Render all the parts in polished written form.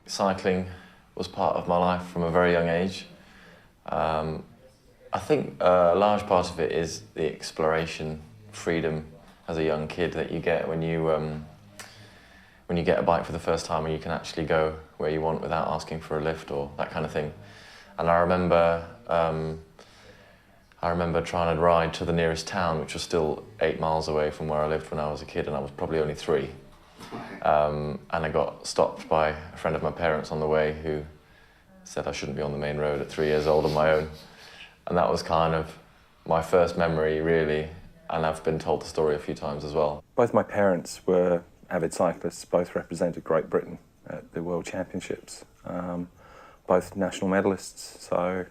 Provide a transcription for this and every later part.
Cycling was part of my life from a very young age. I think a large part of it is the exploration, freedom as a young kid that you get when you get a bike for the first time and you can actually go where you want without asking for a lift or that kind of thing. And I remember trying to ride to the nearest town, which was still 8 miles away from where I lived when I was a kid, and I was probably only 3. And I got stopped by a friend of my parents on the way who said I shouldn't be on the main road at 3 years old on my own. And that was kind of my first memory, really, and I've been told the story a few times as well. Both my parents were avid cyclists, both represented Great Britain at the World Championships, both national medalists. So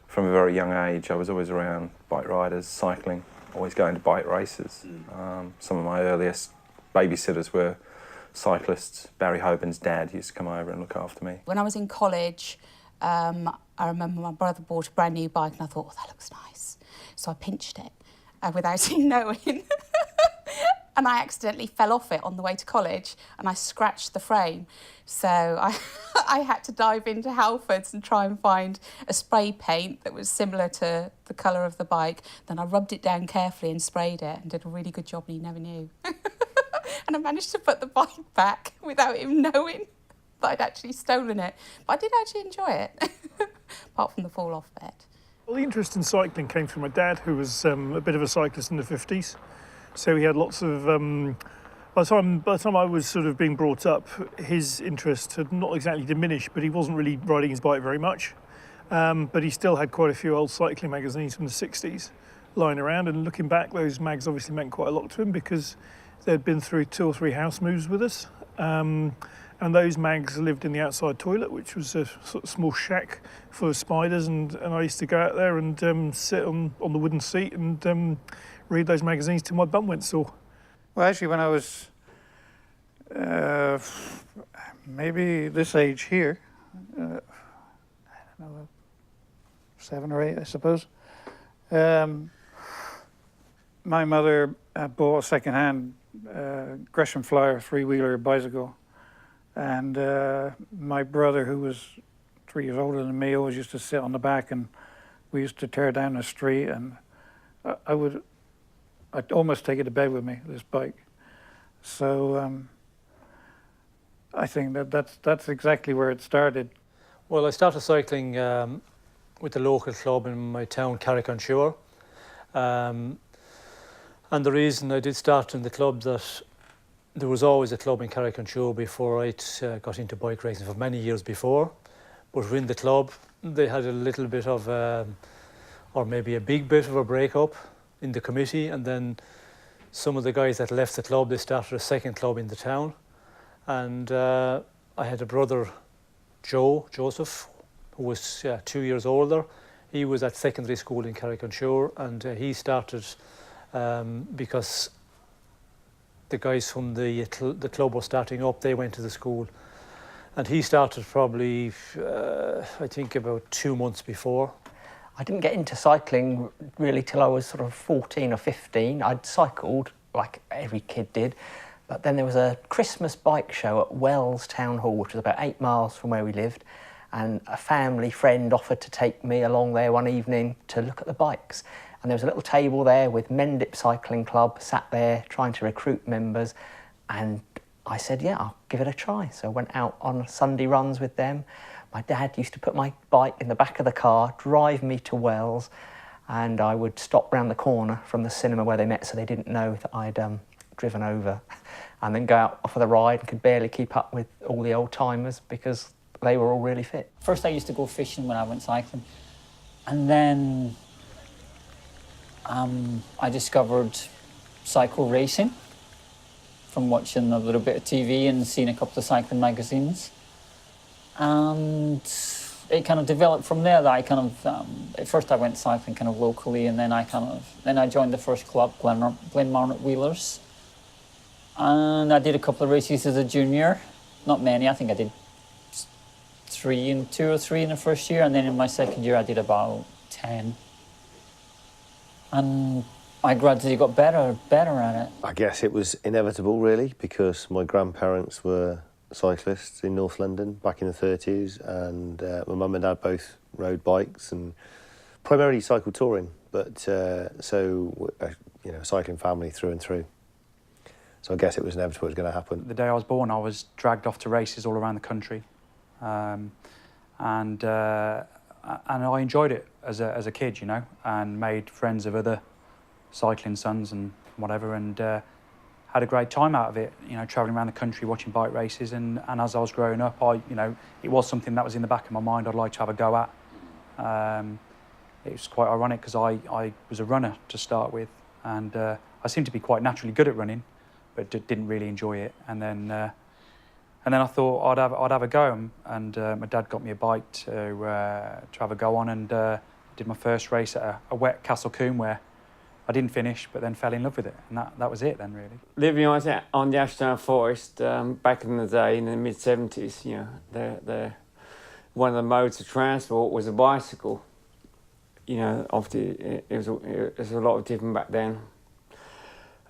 from a very young age, I was always around bike riders, cycling, always going to bike races. Some of my earliest babysitters were cyclists. Barry Hoban's dad used to come over and look after me. When I was in college, I remember my brother bought a brand new bike and I thought, oh, that looks nice. So I pinched it without him knowing. And I accidentally fell off it on the way to college and I scratched the frame. So I had to dive into Halfords and try and find a spray paint that was similar to the colour of the bike. Then I rubbed it down carefully and sprayed it and did a really good job and he never knew. And I managed to put the bike back without him knowing that I'd actually stolen it. But I did actually enjoy it, apart from the fall-off bit. Well, the interest in cycling came from my dad, who was a bit of a cyclist in the 50s. So he had lots of... by the time I was sort of being brought up, his interest had not exactly diminished, but he wasn't really riding his bike very much. But he still had quite a few old cycling magazines from the 60s lying around, and looking back, those mags obviously meant quite a lot to him because they'd been through 2 or 3 house moves with us. And those mags lived in the outside toilet, which was a sort of small shack full of spiders, and I used to go out there and sit on the wooden seat and read those magazines till my bum went sore. Well, actually, when I was maybe this age here, I don't know, 7 or 8, I suppose, my mother bought a second-hand Gresham Flyer 3-wheeler bicycle. And my brother, who was 3 years older than me, always used to sit on the back, and we used to tear down the street. And I'd almost take it to bed with me, this bike. So I think that's exactly where it started. Well, I started cycling with the local club in my town, Carrick-on-Suir. And the reason I did start in the club, that there was always a club in Carrick-on-Suir before I got into bike racing for many years before. But within the club, they had a little bit of, or maybe a big bit of a break-up in the committee, and then some of the guys that left the club, they started a second club in the town. And I had a brother, Joseph, who was 2 years older. He was at secondary school in Carrick-on-Suir, and he started because the guys from the club were starting up, they went to the school. And he started probably, I think, about 2 months before. I didn't get into cycling really till I was sort of 14 or 15. I'd cycled, like every kid did, but then there was a Christmas bike show at Wells Town Hall, which was about 8 miles from where we lived, and a family friend offered to take me along there one evening to look at the bikes. And there was a little table there with Mendip Cycling Club sat there trying to recruit members, and I said, yeah, I'll give it a try. So I went out on Sunday runs with them. My dad used to put my bike in the back of the car, drive me to Wells, and I would stop round the corner from the cinema where they met so they didn't know that I'd driven over, and then go out for the ride and could barely keep up with all the old timers because they were all really fit. First I used to go fishing when I went cycling, and then I discovered cycle racing from watching a little bit of TV and seeing a couple of cycling magazines. And it kind of developed from there that I kind of, at first I went cycling kind of locally, and then I joined the first club, Glenmarnock Wheelers. And I did a couple of races as a junior, not many, I think I did 2 or 3 in the first year, and then in my second year I did about 10. And I gradually got better at it. I guess it was inevitable, really, because my grandparents were cyclists in North London back in the 30s, and my mum and dad both rode bikes and primarily cycle touring, but so, you know, cycling family through and through. So I guess it was inevitable it was going to happen. The day I was born, I was dragged off to races all around the country, and I enjoyed it as a kid, you know, and made friends of other cycling sons and whatever, and had a great time out of it, you know, travelling around the country watching bike races, and as I was growing up, you know, it was something that was in the back of my mind I'd like to have a go at. It was quite ironic because I was a runner to start with, and I seemed to be quite naturally good at running, but didn't really enjoy it. And then I thought I'd have a go, and my dad got me a bike to have a go on, and did my first race at a wet Castle Coombe where I didn't finish, but then fell in love with it, and that was it then, really. Living on the Ashdown Forest back in the day, in the mid-70s, you know, one of the modes of transport was a bicycle. You know, obviously it was a lot different back then.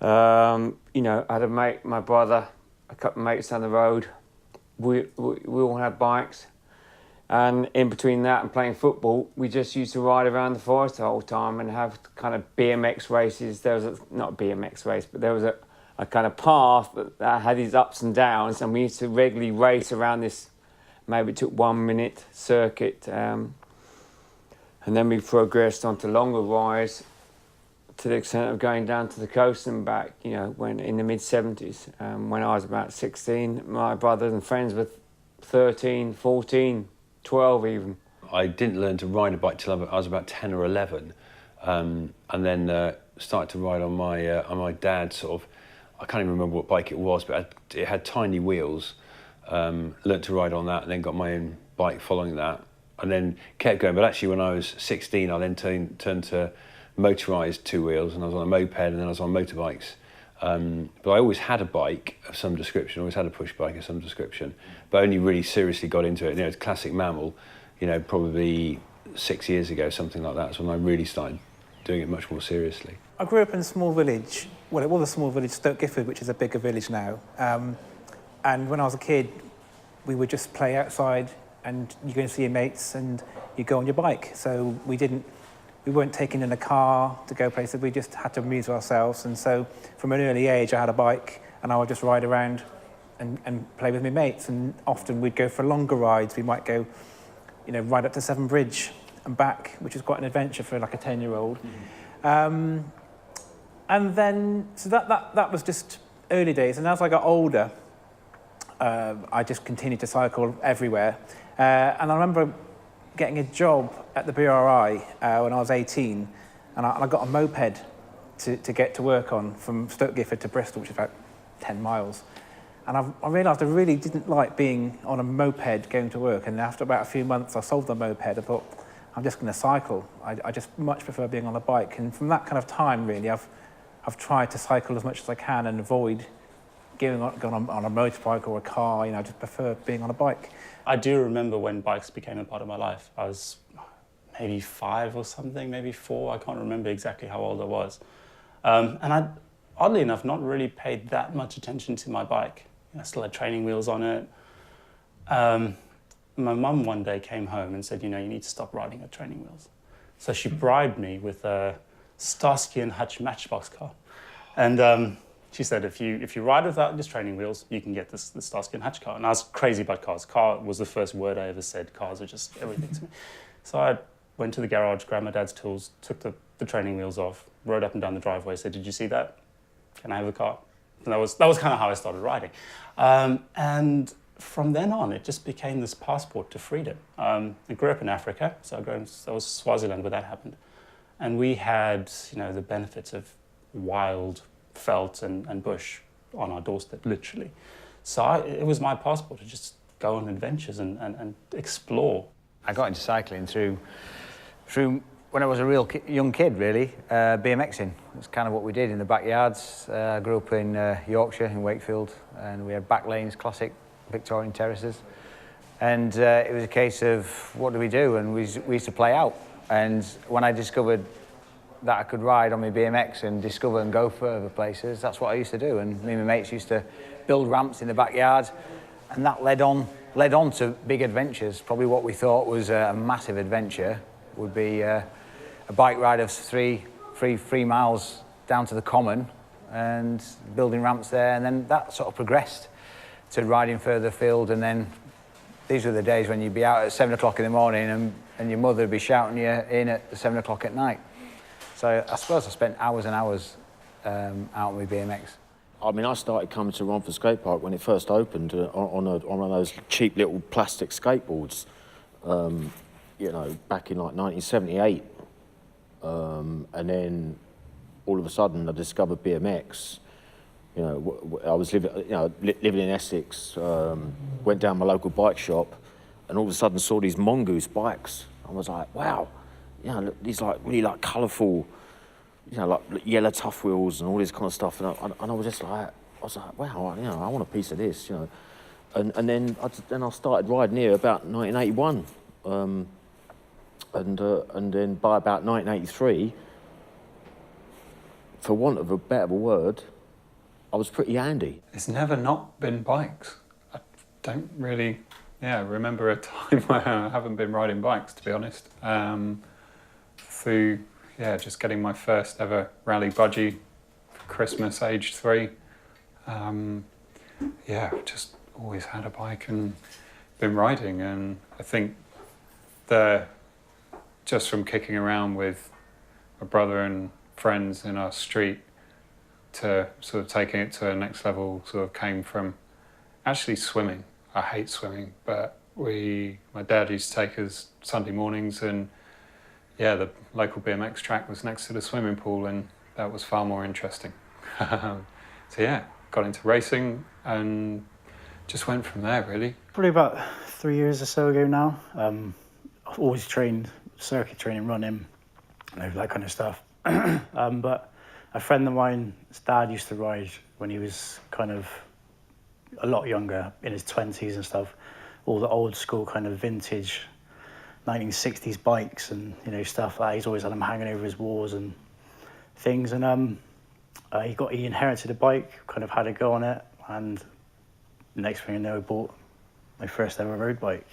You know, I had a mate, my brother, a couple of mates down the road. We all had bikes, and in between that and playing football, we just used to ride around the forest the whole time and have kind of BMX races. There was not a BMX race, but there was a kind of path that had these ups and downs, and we used to regularly race around this. Maybe it took 1 minute circuit, and then we progressed onto longer rides to the extent of going down to the coast and back, you know, when in the mid-70s. When I was about 16, my brothers and friends were 13, 14, 12 even. I didn't learn to ride a bike till I was about 10 or 11, and then started to ride on my dad's sort of, I can't even remember what bike it was, but it had tiny wheels. Learnt to ride on that, and then got my own bike following that, and then kept going. But actually when I was 16, I then turned to motorised 2 wheels, and I was on a moped, and then I was on motorbikes. But I always had a bike of some description, always had a push bike of some description, but only really seriously got into it. You know, it's classic mammal, you know, probably 6 years ago, something like that. That's when I really started doing it much more seriously. I grew up in a small village, well, it was a small village, Stoke Gifford, which is a bigger village now. And when I was a kid, we would just play outside, and you go and see your mates, and you go on your bike. So we weren't taken in a car to go places, we just had to amuse ourselves. And so from an early age, I had a bike, and I would just ride around and play with my mates. And often we'd go for longer rides. We might go, you know, right up to Severn Bridge and back, which is quite an adventure for like a 10-year-old. Mm-hmm. And then, so that was just early days. And as I got older, I just continued to cycle everywhere. And I remember getting a job at the BRI when I was 18, and I got a moped to get to work on from Stoke Gifford to Bristol, which is about 10 miles. And I realised I really didn't like being on a moped going to work, and after about a few months I sold the moped. I thought, I'm just going to cycle. I just much prefer being on a bike. And from that kind of time, really, I've tried to cycle as much as I can and avoid going on a motorbike or a car. You know, I just prefer being on a bike. I do remember when bikes became a part of my life. I was maybe 5 or something, maybe 4. I can't remember exactly how old I was. And I, oddly enough, not really paid that much attention to my bike. I still had training wheels on it. My mum one day came home and said, you know, you need to stop riding with training wheels. So she bribed me with a Starsky and Hutch Matchbox car. And She said, if you ride without these training wheels, you can get this Starsky and Hutch car. And I was crazy about cars. Car was the first word I ever said. Cars are just everything to me. So I went to the garage, grabbed my dad's tools, took the training wheels off, rode up and down the driveway, said, did you see that? Can I have the car? And that was kind of how I started riding. And from then on, it just became this passport to freedom. I grew up in Africa, so that was Swaziland where that happened. And we had, the benefits of wild veldt and bush on our doorstep, literally. So it was my passport to just go on adventures and explore. I got into cycling through when I was a real young kid, really, BMXing. It's kind of what we did in the backyards. I grew up in Yorkshire, in Wakefield, and we had back lanes, classic Victorian terraces. And it was a case of, what do we do? And we used to play out. And when I discovered that I could ride on my BMX and discover and go further places, that's what I used to do. And me and my mates used to build ramps in the backyard, and that led on to big adventures. Probably what we thought was a massive adventure would be a bike ride of three miles down to the common and building ramps there, and then that sort of progressed to riding further afield. And then these were the days when you'd be out at 7 o'clock in the morning and your mother would be shouting you in at 7 o'clock at night. So I suppose I spent hours and hours out on my BMX. I mean, I started coming to Romford Skate Park when it first opened on one of those cheap little plastic skateboards, back in like 1978. And then all of a sudden I discovered BMX. I was living in Essex, went down my local bike shop, and all of a sudden saw these mongoose bikes. I was like, wow, these like really like colourful, like yellow tough wheels and all this kind of stuff. And I was just like, wow, I want a piece of this, And then I started riding here about 1981, and then by about 1983, for want of a better word, I was pretty handy. It's never not been bikes. I don't really, remember a time where I haven't been riding bikes, to be honest. Through, just getting my first ever rally budgie for Christmas, aged 3. Just always had a bike and been riding. And I think just from kicking around with my brother and friends in our street to sort of taking it to the next level sort of came from actually swimming. I hate swimming, but my dad used to take us Sunday mornings, and the local BMX track was next to the swimming pool, and that was far more interesting. Got into racing and just went from there, really. Probably about 3 years or so ago now. I've always trained circuit training, running, that kind of stuff. But a friend of mine, his dad used to ride when he was kind of a lot younger, in his 20s and stuff. All the old school kind of vintage 1960s bikes and stuff like that. He's always had them hanging over his walls and things. And he inherited a bike, kind of had a go on it, and the next thing I know, I bought my first ever road bike,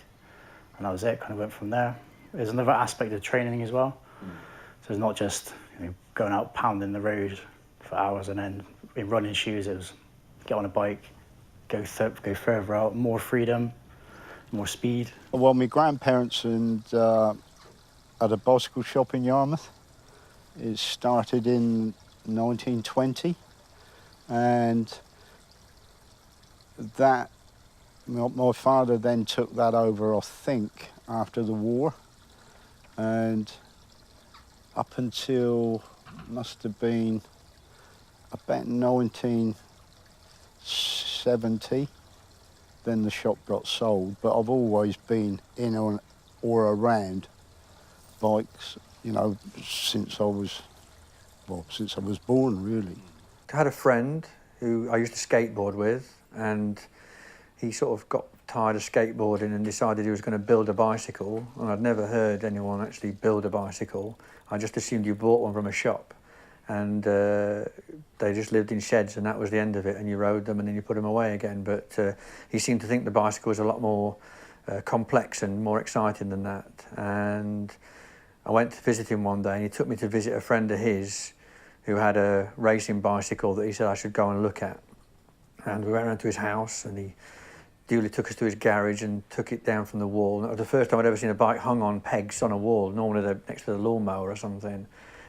and that was it. Kind of went from there. There's another aspect of training as well. So it's not just going out pounding the road for hours, and then in running shoes it was get on a bike, go further out, more freedom, more speed. Well, my grandparents had a bicycle shop in Yarmouth. It started in 1920, and that my father then took that over, I think, after the war, and up until must have been about 1970, then the shop got sold. But I've always been in or around bikes, since I was born, really. I had a friend who I used to skateboard with, and he sort of got tired of skateboarding and decided he was going to build a bicycle, and I'd never heard anyone actually build a bicycle. I just assumed you bought one from a shop, and they just lived in sheds, and that was the end of it, and you rode them and then you put them away again. But he seemed to think the bicycle was a lot more complex and more exciting than that. And I went to visit him one day, and he took me to visit a friend of his who had a racing bicycle that he said I should go and look at. And we went around to his house, and he duly took us to his garage and took it down from the wall. That was the first time I'd ever seen a bike hung on pegs on a wall, normally they're next to the lawnmower or something.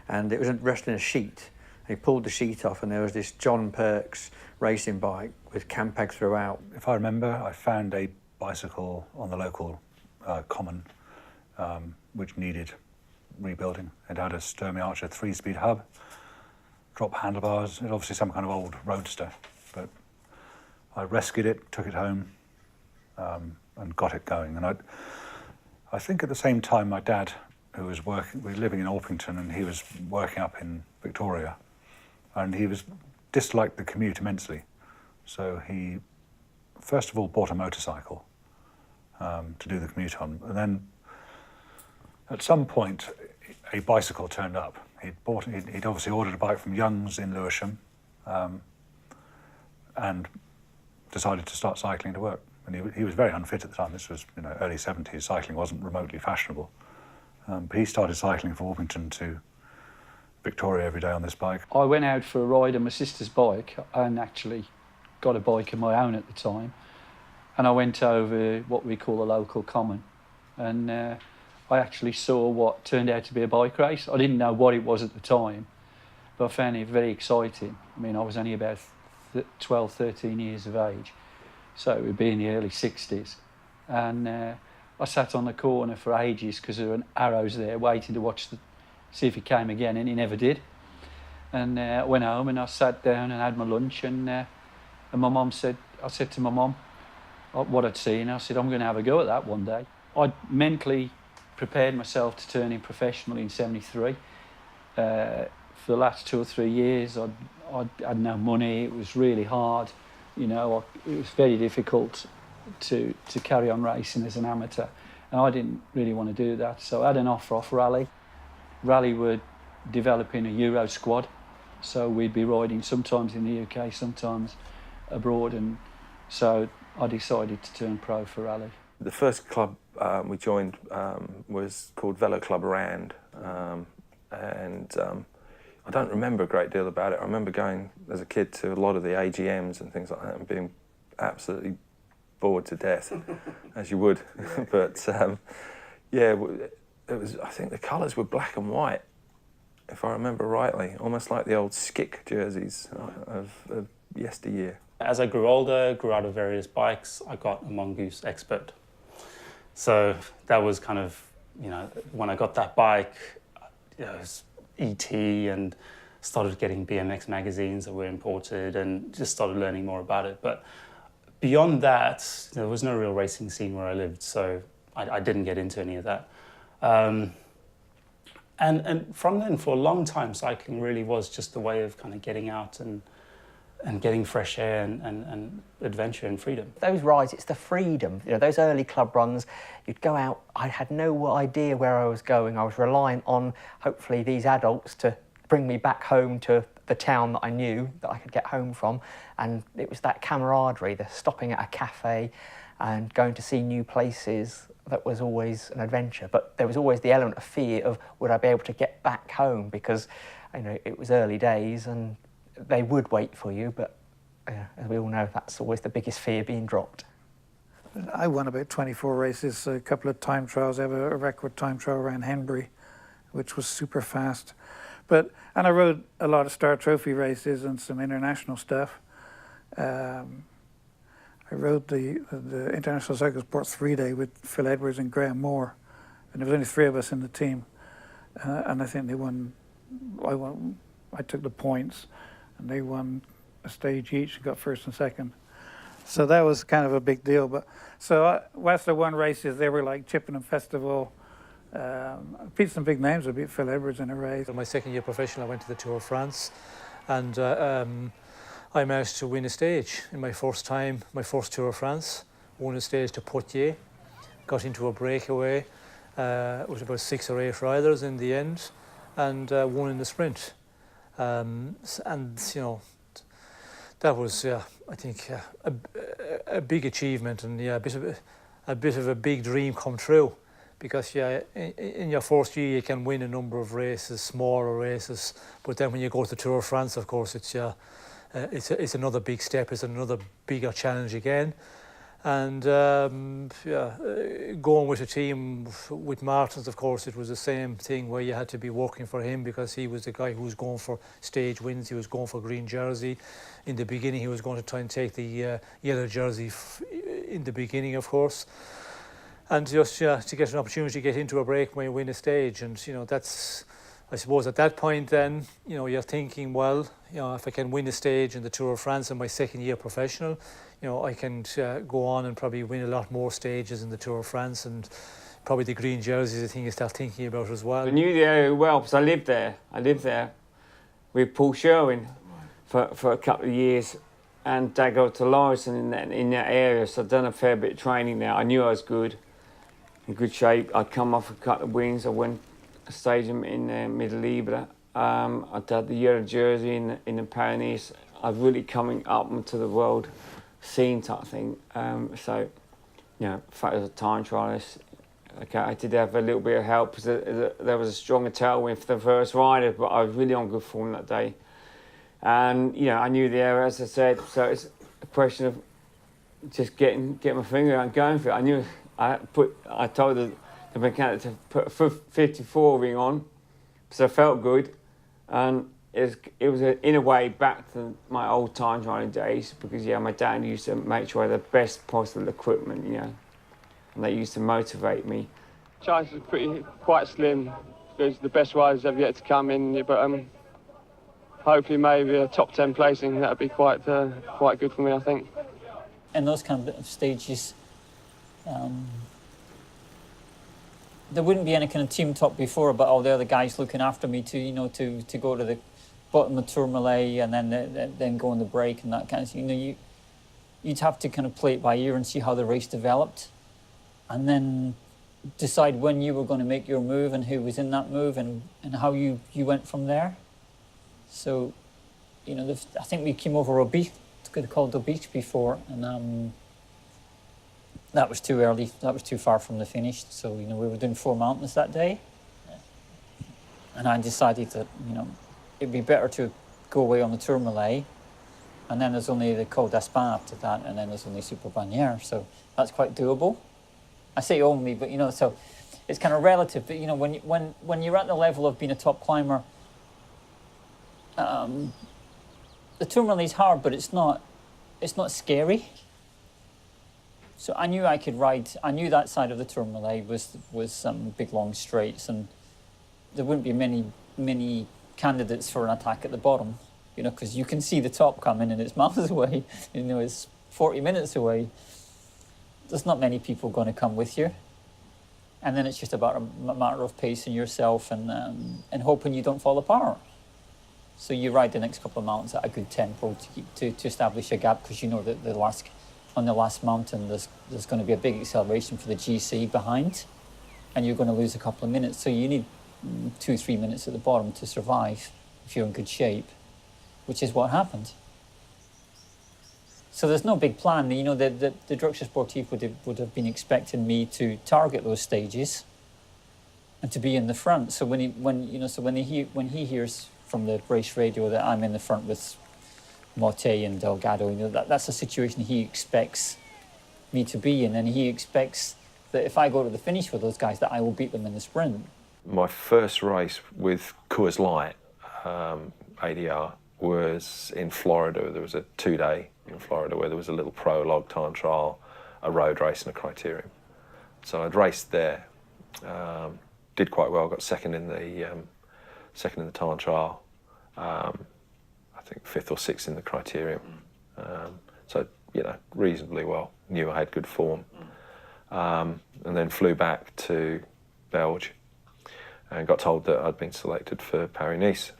And it was resting a sheet. And he pulled the sheet off, and there was this John Perks racing bike with Campag throughout. If I remember, I found a bicycle on the local common which needed rebuilding. It had a Sturmey Archer 3-speed hub, drop handlebars, and obviously some kind of old roadster. But I rescued it, took it home, and got it going. And I think at the same time, my dad, who was working, we were living in Orpington, and he was working up in Victoria, and he disliked the commute immensely. So he, first of all, bought a motorcycle to do the commute on, and then at some point, a bicycle turned up. He'd obviously ordered a bike from Young's in Lewisham, and decided to start cycling to work. And he was very unfit at the time. This was, early 70s. Cycling wasn't remotely fashionable. But he started cycling from Orpington to Victoria every day on this bike. I went out for a ride on my sister's bike, and actually got a bike of my own at the time. And I went over what we call a local common. And I actually saw what turned out to be a bike race. I didn't know what it was at the time, but I found it very exciting. I mean, I was only about 12, 13 years of age, so it would be in the early 60s. And I sat on the corner for ages because there were arrows there waiting to see if he came again, and he never did. And I went home and I sat down and had my lunch, and my mum said, I said to my mum what I'd seen. I said, I'm going to have a go at that one day. I'd mentally prepared myself to turn in professional in 73. For the last 2 or 3 years, I had no money. It was really hard. It was very difficult to carry on racing as an amateur, and I didn't really want to do that. So I had an offer off Rally. Rally were developing a Euro squad, so we'd be riding sometimes in the UK, sometimes abroad, and so I decided to turn pro for Rally. The first club we joined was called Velo Club Rand, and I don't remember a great deal about it. I remember going as a kid to a lot of the AGMs and things like that and being absolutely bored to death, as you would. But yeah, it was. I think the colours were black and white, if I remember rightly, almost like the old Skick jerseys of yesteryear. As I grew older, grew out of various bikes, I got a Mongoose Expert. So that was kind of, when I got that bike, it was ET, and started getting BMX magazines that were imported, and just started learning more about it. But beyond that, there was no real racing scene where I lived, so I didn't get into any of that. And from then, for a long time, cycling really was just a way of kind of getting out and getting fresh air and adventure and freedom. Those rides, it's the freedom. Those early club runs, you'd go out, I had no idea where I was going. I was reliant on, hopefully, these adults to bring me back home to the town that I knew that I could get home from. And it was that camaraderie, the stopping at a cafe and going to see new places, that was always an adventure. But there was always the element of fear of, would I be able to get back home? Because, it was early days and they would wait for you, but as we all know, that's always the biggest fear, being dropped. I won about 24 races, a couple of time trials. I have a record time trial around Henbury, which was super fast. And I rode a lot of Star Trophy races and some international stuff. I rode the International Cycle Sports 3-Day with Phil Edwards and Graham Moore, and there was only 3 of us in the team. And I think they won. I took the points, and they won a stage each and got first and second. So that was kind of a big deal. But so whilst I won races, they were like Chippenham Festival. I beat some big names. I beat Phil Edwards in a race. In my second year professional, I went to the Tour of France, and I managed to win a stage in my first Tour of France. Won a stage to Poitiers, got into a breakaway. It was about 6 or 8 riders in the end, and won in the sprint. That was, I think, a big achievement, and a bit of a big dream come true, because in your first year you can win a number of races, smaller races, but then when you go to the Tour of France, of course, it's another big step, it's another bigger challenge again. And going with a team with Martins, of course, it was the same thing where you had to be working for him because he was the guy who was going for stage wins, he was going for green jersey. In the beginning, he was going to try and take the yellow jersey in the beginning, of course. And just to get an opportunity to get into a break when you win a stage. And, that's, I suppose at that point then, you're thinking, well, if I can win a stage in the Tour of France in my second year professional, I can go on and probably win a lot more stages in the Tour of France, and probably the green jersey is a thing you start thinking about as well. I knew the area well because I lived there. I lived there with Paul Sherwin for a couple of years, and Dad got to Lauriston in that area, so I'd done a fair bit of training there. I knew I was good, in good shape. I'd come off a couple of wins. I won a stage in Middle Libre. I'd had the yellow jersey in the Pyrenees. I was really coming up into the world scene type thing. So, in fact, as a time trialist, I did have a little bit of help because there was a stronger tailwind for the first rider, but I was really on good form that day. And, I knew the area, as I said, so it's a question of just getting my finger out and going for it. I knew I told the mechanic to put a 54 ring on, so I felt good. And it was in a way back to my old time trialing days because my dad used to make sure I had the best possible equipment, and they used to motivate me. Chance is quite slim because the best riders have yet to come in, but hopefully maybe a top 10 placing, that would be quite good for me, I think. In those kind of stages, there wouldn't be any kind of team talk before about all the other guys looking after me to go to the bottom of Tourmalet and then go on the break and that kind of thing. You'd have to kind of play it by ear and see how the race developed, and then decide when you were going to make your move and who was in that move and how you went from there. So, I think we came over called the beach before, and that was too early. That was too far from the finish. So, we were doing 4 mountains that day, and I decided that, it'd be better to go away on the Tourmalet, and then there's only the Col d'Aspin after that, and then there's only Super Bagnères, so that's quite doable. I say only, but so it's kind of relative. But when you're at the level of being a top climber, the Tourmalet's hard, but it's not scary. So I knew I could ride. I knew that side of the Tourmalet was some big long straights, and there wouldn't be many candidates for an attack at the bottom, because you can see the top coming and it's miles away, it's 40 minutes away. There's not many people going to come with you. And then it's just about a matter of pacing yourself and hoping you don't fall apart. So you ride the next couple of mountains at a good tempo to establish a gap, because that on the last mountain there's going to be a big acceleration for the GC behind, and you're going to lose a couple of minutes. So you need 2-3 minutes at the bottom to survive if you're in good shape, which is what happened. So there's no big plan. The Directeur Sportif would have been expecting me to target those stages and to be in the front. So when he hears from the race radio that I'm in the front with Motte and Delgado, that's a situation he expects me to be in, and he expects that if I go to the finish with those guys, that I will beat them in the sprint. My first race with Coors Light ADR was in Florida. There was a 2-day in Florida where there was a little prologue time trial, a road race and a criterium. So I'd raced there, did quite well, got second in the time trial, I think 5th or 6th in the criterium. So, reasonably well, knew I had good form. And then flew back to Belgium and got told that I'd been selected for Paris-Nice,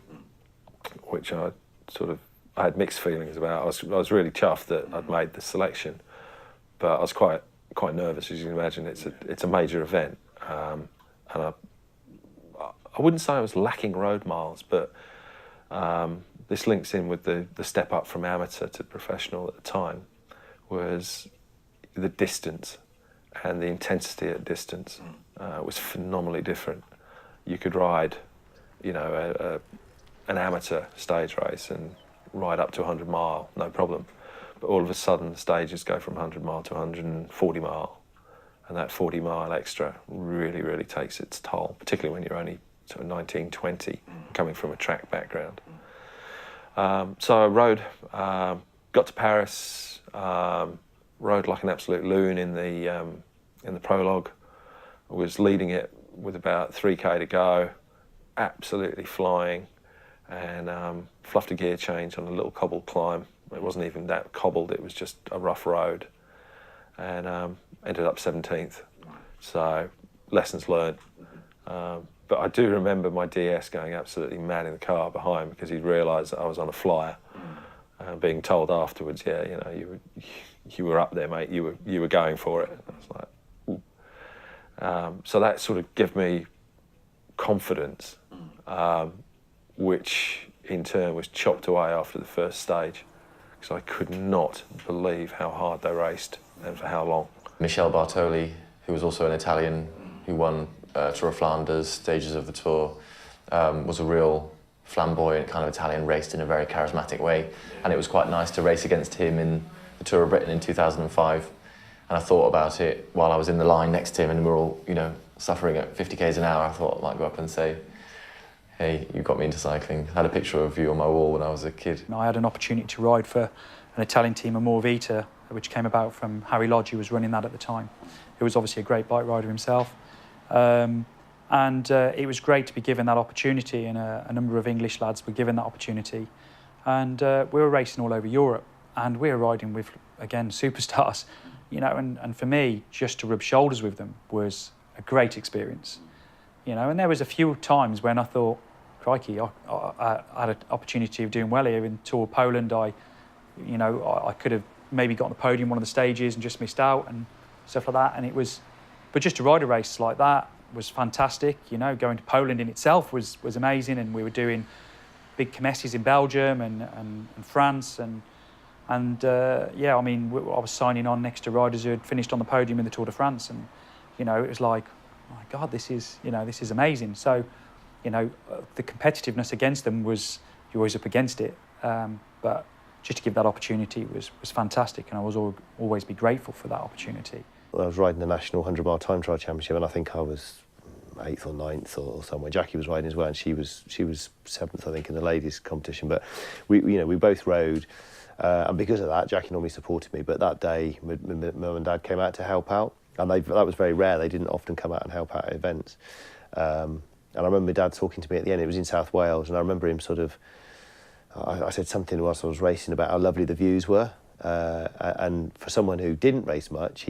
which I had mixed feelings about. I was really chuffed that I'd made the selection, but I was quite nervous, as you can imagine. It's a major event, and I wouldn't say I was lacking road miles, but this links in with the step up from amateur to professional at the time, was the distance and the intensity at distance. was phenomenally different. You could ride, you know, an amateur stage race and ride up to 100 mile, no problem. But all of a sudden, the stages go from 100 mile to 140 mile. And that 40 mile extra really, really takes its toll, particularly when you're only sort of 19, 20, coming from a track background. So I rode, got to Paris, rode like an absolute loon in the prologue. I was leading it with about 3K to go, absolutely flying, and fluffed a gear change on a little cobbled climb. It wasn't even that cobbled, it was just a rough road, and ended up 17th. So, lessons learned. But I do remember my DS going absolutely mad in the car behind because he'd realised that I was on a flyer, being told afterwards, yeah, you know, you were up there, mate. You were going for it. I was like, ooh. So that sort of gave me confidence, which in turn was chopped away after the first stage, because I could not believe how hard they raced and for how long. Michel Bartoli, who was also an Italian who won Tour of Flanders, stages of the Tour, was a real flamboyant kind of Italian, raced in a very charismatic way, and it was quite nice to race against him in the Tour of Britain in 2005. And I thought about it while I was in the line next to him, and we were all, you know, suffering at 50 k's an hour. I thought I might go up and say, hey, you got me into cycling. I had a picture of you on my wall when I was a kid. I had an opportunity to ride for an Italian team, Amor Vita, which came about from Harry Lodge, who was running that at the time. He was obviously a great bike rider himself. It was great to be given that opportunity, and a number of English lads were given that opportunity. And we were racing all over Europe, and we were riding with, again, superstars, you know, and for me, just to rub shoulders with them was a great experience, you know. And there was a few times when I thought, crikey, I had an opportunity of doing well here in Tour of Poland. I could have maybe got on the podium one of the stages and just missed out and stuff like that. And it was, but just to ride a race like that was fantastic. You know, going to Poland in itself was amazing, and we were doing big comesses in Belgium and France and yeah, I mean, I was signing on next to riders who had finished on the podium in the Tour de France, and you know, it was like, oh my God, this is amazing. So, you know, the competitiveness against them was, you're always up against it, but just to give that opportunity was fantastic, and I was always be grateful for that opportunity. Well, I was riding the National 100-mile Time Trial Championship, and I think I was 8th or 9th or somewhere. Jackie was riding as well, and she was 7th, I think, in the ladies' competition. But we both rode, and because of that, Jackie normally supported me. But that day, my mum and dad came out to help out, and that was very rare. They didn't often come out and help out at events. And I remember my dad talking to me at the end. It was in South Wales, and I remember him sort of, I said something whilst I was racing about how lovely the views were. And for someone who didn't race much,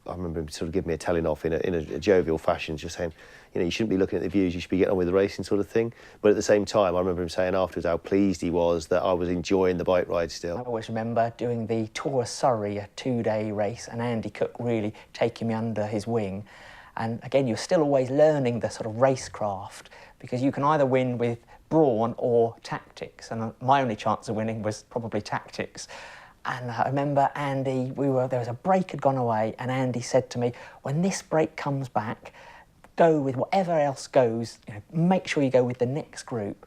I remember him sort of giving me a telling off in a jovial fashion, just saying, you know, you shouldn't be looking at the views, you should be getting on with the racing, sort of thing. But at the same time, I remember him saying afterwards how pleased he was that I was enjoying the bike ride still. I always remember doing the Tour of Surrey, a 2-day race, and Andy Cook really taking me under his wing. And again, you're still always learning the sort of racecraft, because you can either win with brawn or tactics, and my only chance of winning was probably tactics. And I remember Andy, there was a break had gone away, and Andy said to me, when this break comes back, go with whatever else goes, you know, make sure you go with the next group.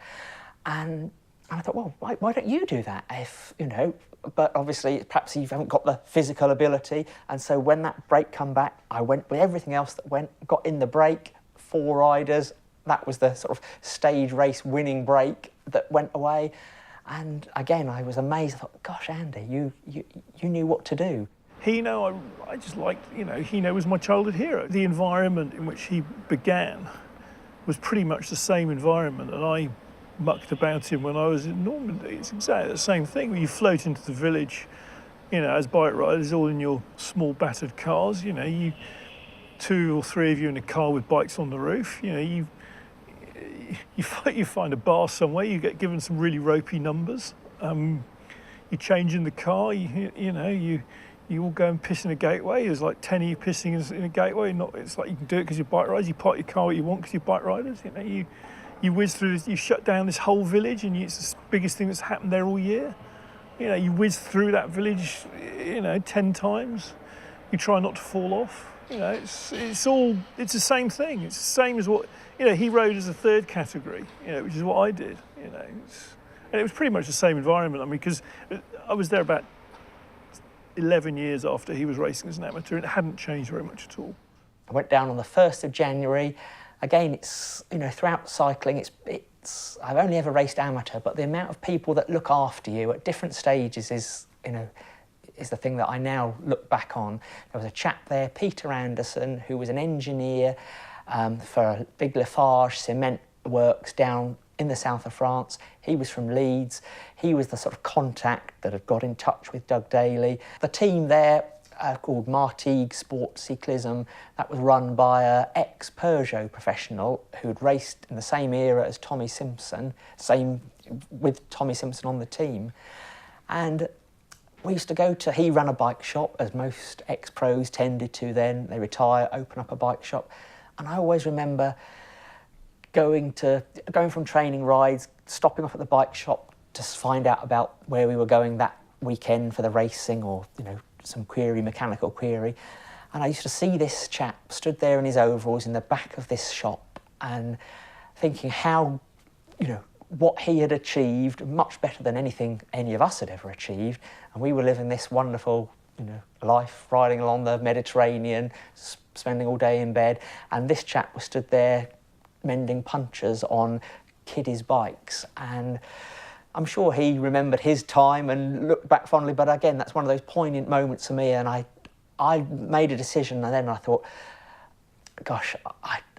And I thought, well, why don't you do that? If, you know, but obviously perhaps you haven't got the physical ability, and so when that break come back, I went with everything else that went, got in the break, 4 riders, that was the sort of stage race winning break that went away. And again, I was amazed. I thought, gosh, Andy, you knew what to do. Hino, I just liked, you know, Hino was my childhood hero. The environment in which he began was pretty much the same environment that I mucked about in when I was in Normandy. It's exactly the same thing. When you float into the village, you know, as bike riders, all in your small battered cars, you know, 2 or 3 of you in a car with bikes on the roof, you know, you find a bar somewhere, you get given some really ropey numbers, you change in the car, you all go and piss in a gateway. There's like 10 of you pissing in a gateway. It's like you can do it because you're bike riders, you park your car what you want because you're bike riders, you know, you whiz through this, you shut down this whole village, and it's the biggest thing that's happened there all year. You know, you whiz through that village, you know, 10 times. You try not to fall off. You know, it's the same thing. It's the same as what, you know, he rode as a third category, you know, which is what I did, you know. And it was pretty much the same environment. I mean, because I was there about 11 years after he was racing as an amateur, and it hadn't changed very much at all. I went down on the 1st of January. Again, it's, you know, throughout cycling, I've only ever raced amateur, but the amount of people that look after you at different stages is, you know, is the thing that I now look back on. There was a chap there, Peter Anderson, who was an engineer for big Lafarge cement works down in the south of France. He was from Leeds. He was the sort of contact that had got in touch with Doug Daly. The team there, called Martigues Sport Cyclisme, that was run by an ex-Peugeot professional who'd raced in the same era as Tommy Simpson, with Tommy Simpson on the team. And we used to go to, he ran a bike shop, as most ex-pros tended to then. They retire, open up a bike shop. And I always remember going from training rides, stopping off at the bike shop to find out about where we were going that weekend for the racing, or, you know, some mechanical query. And I used to see this chap stood there in his overalls in the back of this shop and thinking how, you know, what he had achieved, much better than anything any of us had ever achieved. And we were living this wonderful, you know, life, riding along the Mediterranean, spending all day in bed. And this chap was stood there mending punctures on kiddies' bikes. And I'm sure he remembered his time and looked back fondly, but again, that's one of those poignant moments for me. And I made a decision, and then I thought, gosh,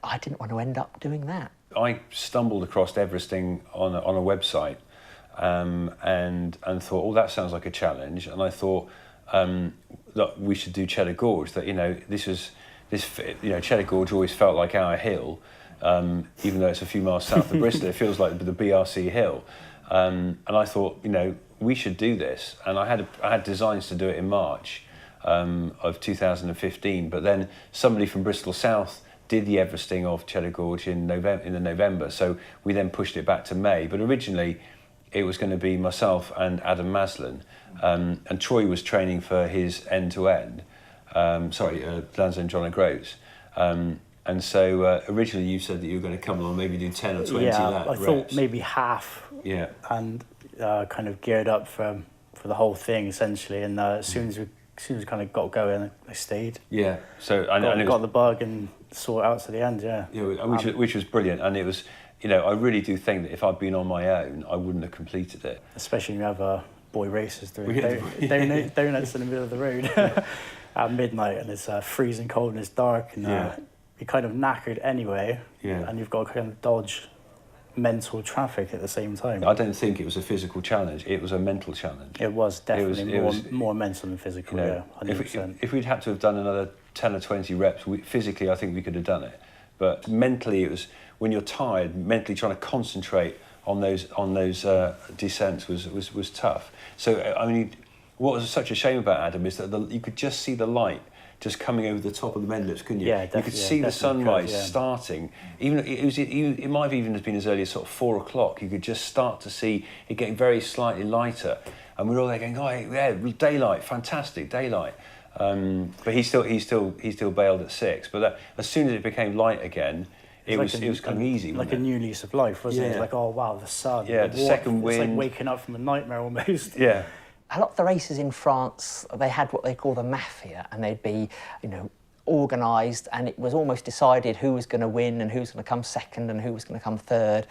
I didn't want to end up doing that. I stumbled across Everesting on a website and thought, oh, that sounds like a challenge. And I thought that we should do Cheddar Gorge. That, you know, Cheddar Gorge always felt like our hill, even though it's a few miles south of Bristol. It feels like the BRC hill. And I thought, you know, we should do this. And I had designs to do it in March of 2015. But then somebody from Bristol South did the Everesting of Cheddar Gorge in November, so we then pushed it back to May. But originally, it was going to be myself and Adam Maslin, and Troy was training for his end-to-end. Lanzo and John O'Groats. And so originally you said that you were going to come along, maybe do 10 or 20 reps. I thought maybe half. Yeah. And kind of geared up for the whole thing essentially. And as soon as we kind of got going, I stayed. Yeah. So got the bug and saw it out to the end. Yeah. Yeah, which was brilliant, and it was. You know, I really do think that if I'd been on my own, I wouldn't have completed it. Especially when you have boy races doing donuts in the middle of the road at midnight, and it's freezing cold and it's dark, and you're kind of knackered anyway, and you've got to kind of dodge mental traffic at the same time. I don't think it was a physical challenge, it was a mental challenge. It was definitely more mental than physical, you know, 100%. If we'd had to have done another 10 or 20 reps, physically I think we could have done it. But mentally it was, when you're tired, mentally trying to concentrate on those descents was tough. So, I mean, what was such a shame about Adam is that you could just see the light just coming over the top of the Mendlips, couldn't you? Yeah, you could see the sunrise starting. Even it might have even been as early as sort of 4 o'clock. You could just start to see it getting very slightly lighter, and we were all there going, "Oh yeah, daylight, fantastic daylight." But he still bailed at 6. But as soon as it became light again, it was kind of easy. Like a new lease of life, wasn't it? It was like, oh wow, the sun. Yeah, the second wind. It's like waking up from a nightmare almost. Yeah. A lot of the races in France, they had what they call the mafia, and they'd be, you know, organised, and it was almost decided who was going to win and who was going to come second and who was going to come third.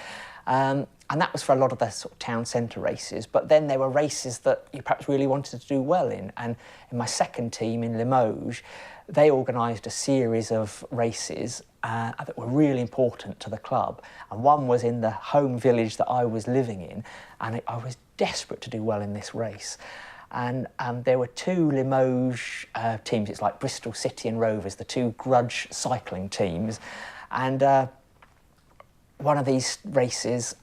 And that was for a lot of the sort of town centre races. But then there were races that you perhaps really wanted to do well in. And in my second team in Limoges, they organised a series of races that were really important to the club. And one was in the home village that I was living in, and I was desperate to do well in this race. And there were 2 Limoges teams. It's like Bristol City and Rovers, the 2 grudge cycling teams. And one of these races,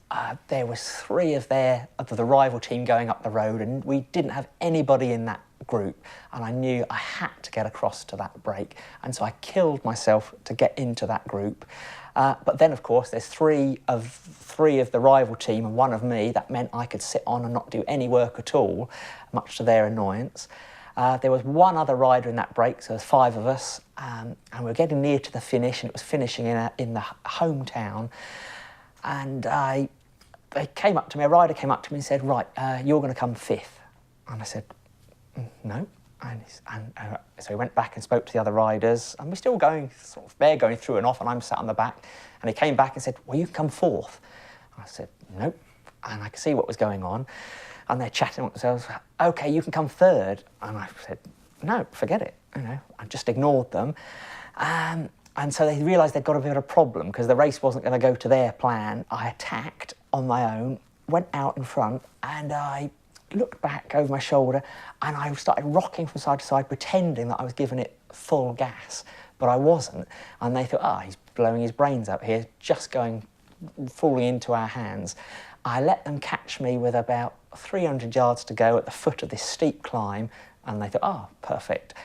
there was 3 of the rival team going up the road, and we didn't have anybody in that group, and I knew I had to get across to that break, and so I killed myself to get into that group. But then, of course, there's 3 of the rival team and 1 of me. That meant I could sit on and not do any work at all, much to their annoyance. There was one other rider in that break, so there was 5 of us, and we were getting near to the finish, and it was finishing in the hometown. And they came up to me, a rider came up to me and said, right, you're going to come 5th. And I said, no. And so he went back and spoke to the other riders, and we're still going, sort of, they're going through and off, and I'm sat on the back. And he came back and said, well, you can come 4th. I said, nope. And I could see what was going on. And they're chatting amongst themselves, OK, you can come 3rd. And I said, no, forget it. You know, I just ignored them. And so they realised they'd got a bit of a problem because the race wasn't going to go to their plan. I attacked on my own, went out in front, and I looked back over my shoulder, and I started rocking from side to side, pretending that I was giving it full gas, but I wasn't. And they thought, he's blowing his brains out here, just falling into our hands. I let them catch me with about 300 yards to go at the foot of this steep climb, and they thought, perfect.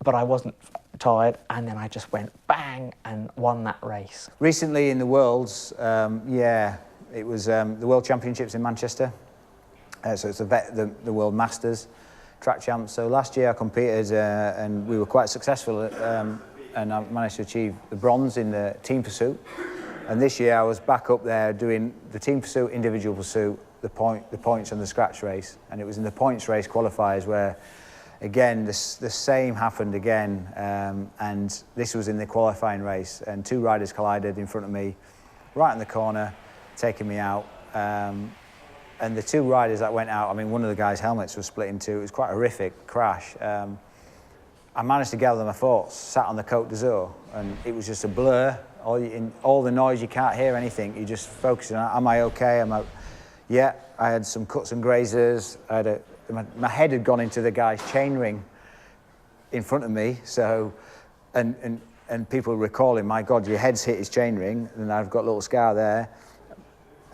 But I wasn't tired, and then I just went bang and won that race. Recently in the Worlds, it was the World Championships in Manchester. So it's the World Masters track champs. So last year I competed and we were quite successful and I managed to achieve the bronze in the team pursuit. And this year I was back up there doing the team pursuit, individual pursuit, the points and the scratch race. And it was in the points race qualifiers where, again, the same happened again. And this was in the qualifying race. And 2 riders collided in front of me, right in the corner, taking me out. And the 2 riders that went out, I mean, one of the guys' helmets was split in 2. It was quite a horrific crash. I managed to gather my thoughts, sat on the Côte d'Azur, and it was just a blur. All the noise, you can't hear anything. You just focus on, am I okay? Yeah, I had some cuts and grazes. My head had gone into the guy's chainring in front of me. So, and people were recalling, my God, your head's hit his chainring, and I've got a little scar there.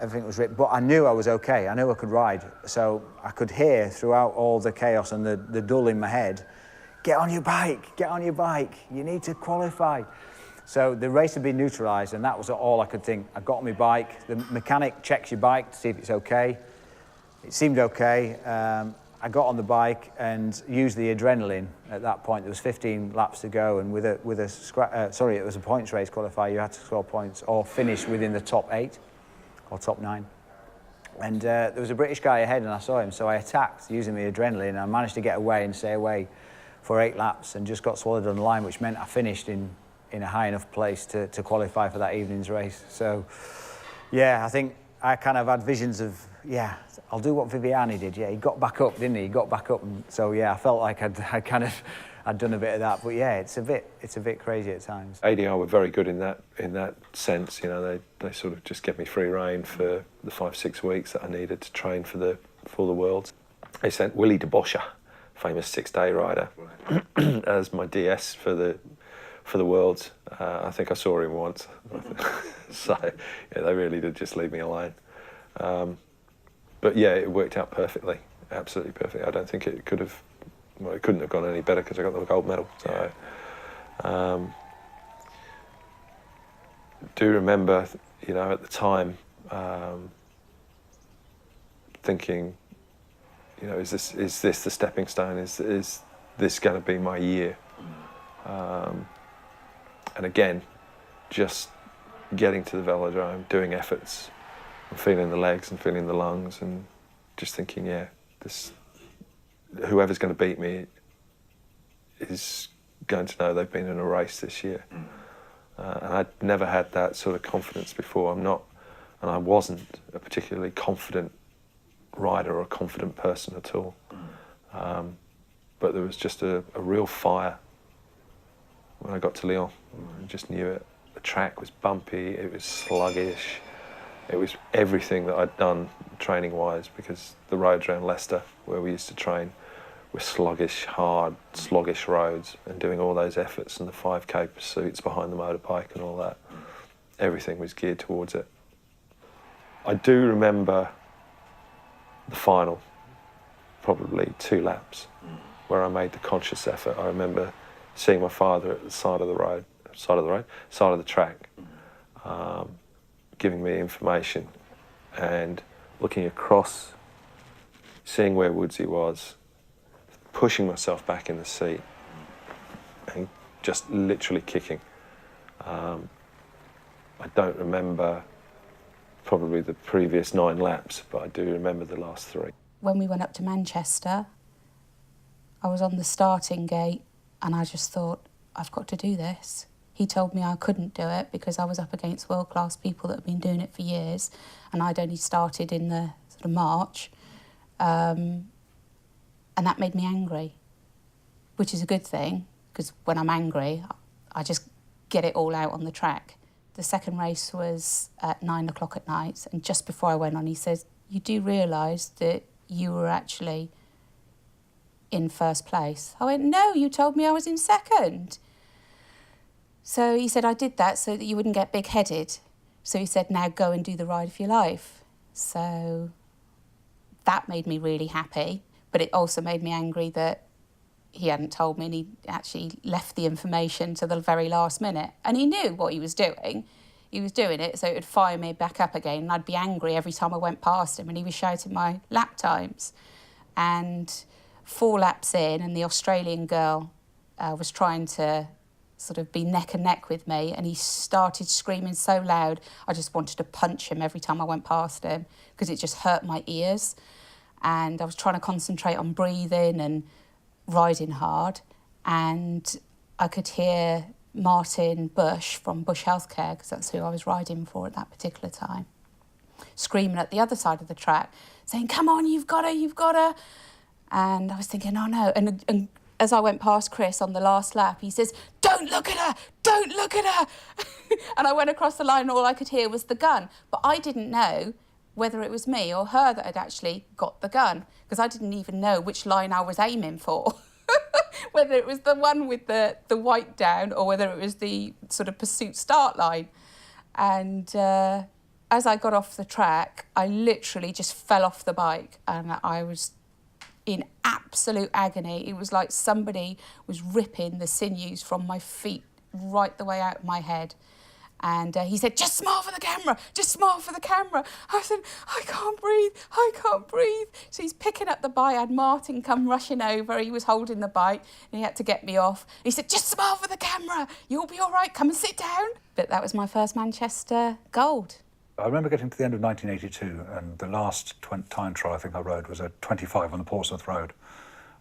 Everything was ripped, but I knew I was okay. I knew I could ride. So I could hear throughout all the chaos and the dull in my head, get on your bike, you need to qualify. So the race had been neutralised, and that was all I could think. I got on my bike, the mechanic checks your bike to see if it's okay. It seemed okay. I got on the bike and used the adrenaline at that point. There was 15 laps to go, and it was a points race qualifier. You had to score points or finish within the top 8 or top 9. And there was a British guy ahead, and I saw him, so I attacked using the adrenaline, and I managed to get away and stay away for 8 laps and just got swallowed on the line, which meant I finished in a high enough place to qualify for that evening's race. So, yeah, I think I kind of had visions of, I'll do what Viviani did. Yeah, he got back up, didn't he? He got back up, and so I felt like I'd done a bit of that. But yeah, it's a bit crazy at times. ADR were very good in that sense. You know, they sort of just gave me free rein for the 5-6 weeks that I needed to train for the Worlds. They sent Willie de Boscher, famous 6-day rider, as my DS for the Worlds. I think I saw him once. So yeah, they really did just leave me alone. But yeah, it worked out perfectly, absolutely perfectly. I don't think it couldn't have gone any better because I got the gold medal. So do remember, you know, at the time, thinking, you know, is this the stepping stone? Is this going to be my year? And again, just getting to the velodrome, doing efforts, and feeling the legs and feeling the lungs, and just thinking, whoever's going to beat me is going to know they've been in a race this year. And I'd never had that sort of confidence before. I wasn't a particularly confident rider or a confident person at all. But there was just a real fire when I got to Lyon. I just knew it. The track was bumpy, it was sluggish, it was everything that I'd done training-wise, because the roads around Leicester, where we used to train, were sluggish, hard, sluggish roads, and doing all those efforts and the 5K pursuits behind the motorbike and all that, everything was geared towards it. I do remember the final, probably 2 laps, where I made the conscious effort. I remember seeing my father at the side of the track, giving me information, and looking across, seeing where Woodsy was, pushing myself back in the seat and just literally kicking. I don't remember probably the previous 9 laps, but I do remember the last 3. When we went up to Manchester, I was on the starting gate and I just thought, I've got to do this. He told me I couldn't do it because I was up against world-class people that have been doing it for years, and I'd only started in the sort of March. And that made me angry, which is a good thing, because when I'm angry, I just get it all out on the track. The second race was at 9 o'clock at night, and just before I went on, he says, you do realise that you were actually in first place? I went, no, you told me I was in second. So he said, I did that so that you wouldn't get big-headed. So he said, now go and do the ride of your life. So that made me really happy, but it also made me angry that he hadn't told me and he actually left the information to the very last minute. And he knew what he was doing. He was doing it so it would fire me back up again, and I'd be angry every time I went past him and he was shouting my lap times. And 4 laps in, and the Australian girl was trying to sort of be neck and neck with me, and he started screaming so loud I just wanted to punch him every time I went past him because it just hurt my ears. And I was trying to concentrate on breathing and riding hard, and I could hear Martin Bush from Bush Healthcare, because that's who I was riding for at that particular time, screaming at the other side of the track saying, come on, you've got her. And I was thinking, oh no. And as I went past Chris on the last lap, he says, don't look at her, don't look at her. And I went across the line and all I could hear was the gun. But I didn't know whether it was me or her that had actually got the gun, because I didn't even know which line I was aiming for. Whether it was the one with the white down or whether it was the sort of pursuit start line. And as I got off the track, I literally just fell off the bike and I was in absolute agony. It was like somebody was ripping the sinews from my feet right the way out of my head. And he said, just smile for the camera, just smile for the camera. I said, I can't breathe. So he's picking up the bike. I had Martin come rushing over. He was holding the bike and he had to get me off. He said, just smile for the camera. You'll be all right, come and sit down. But that was my first Manchester gold. I remember getting to the end of 1982, and the last time trial I think I rode was a 25 on the Portsmouth Road.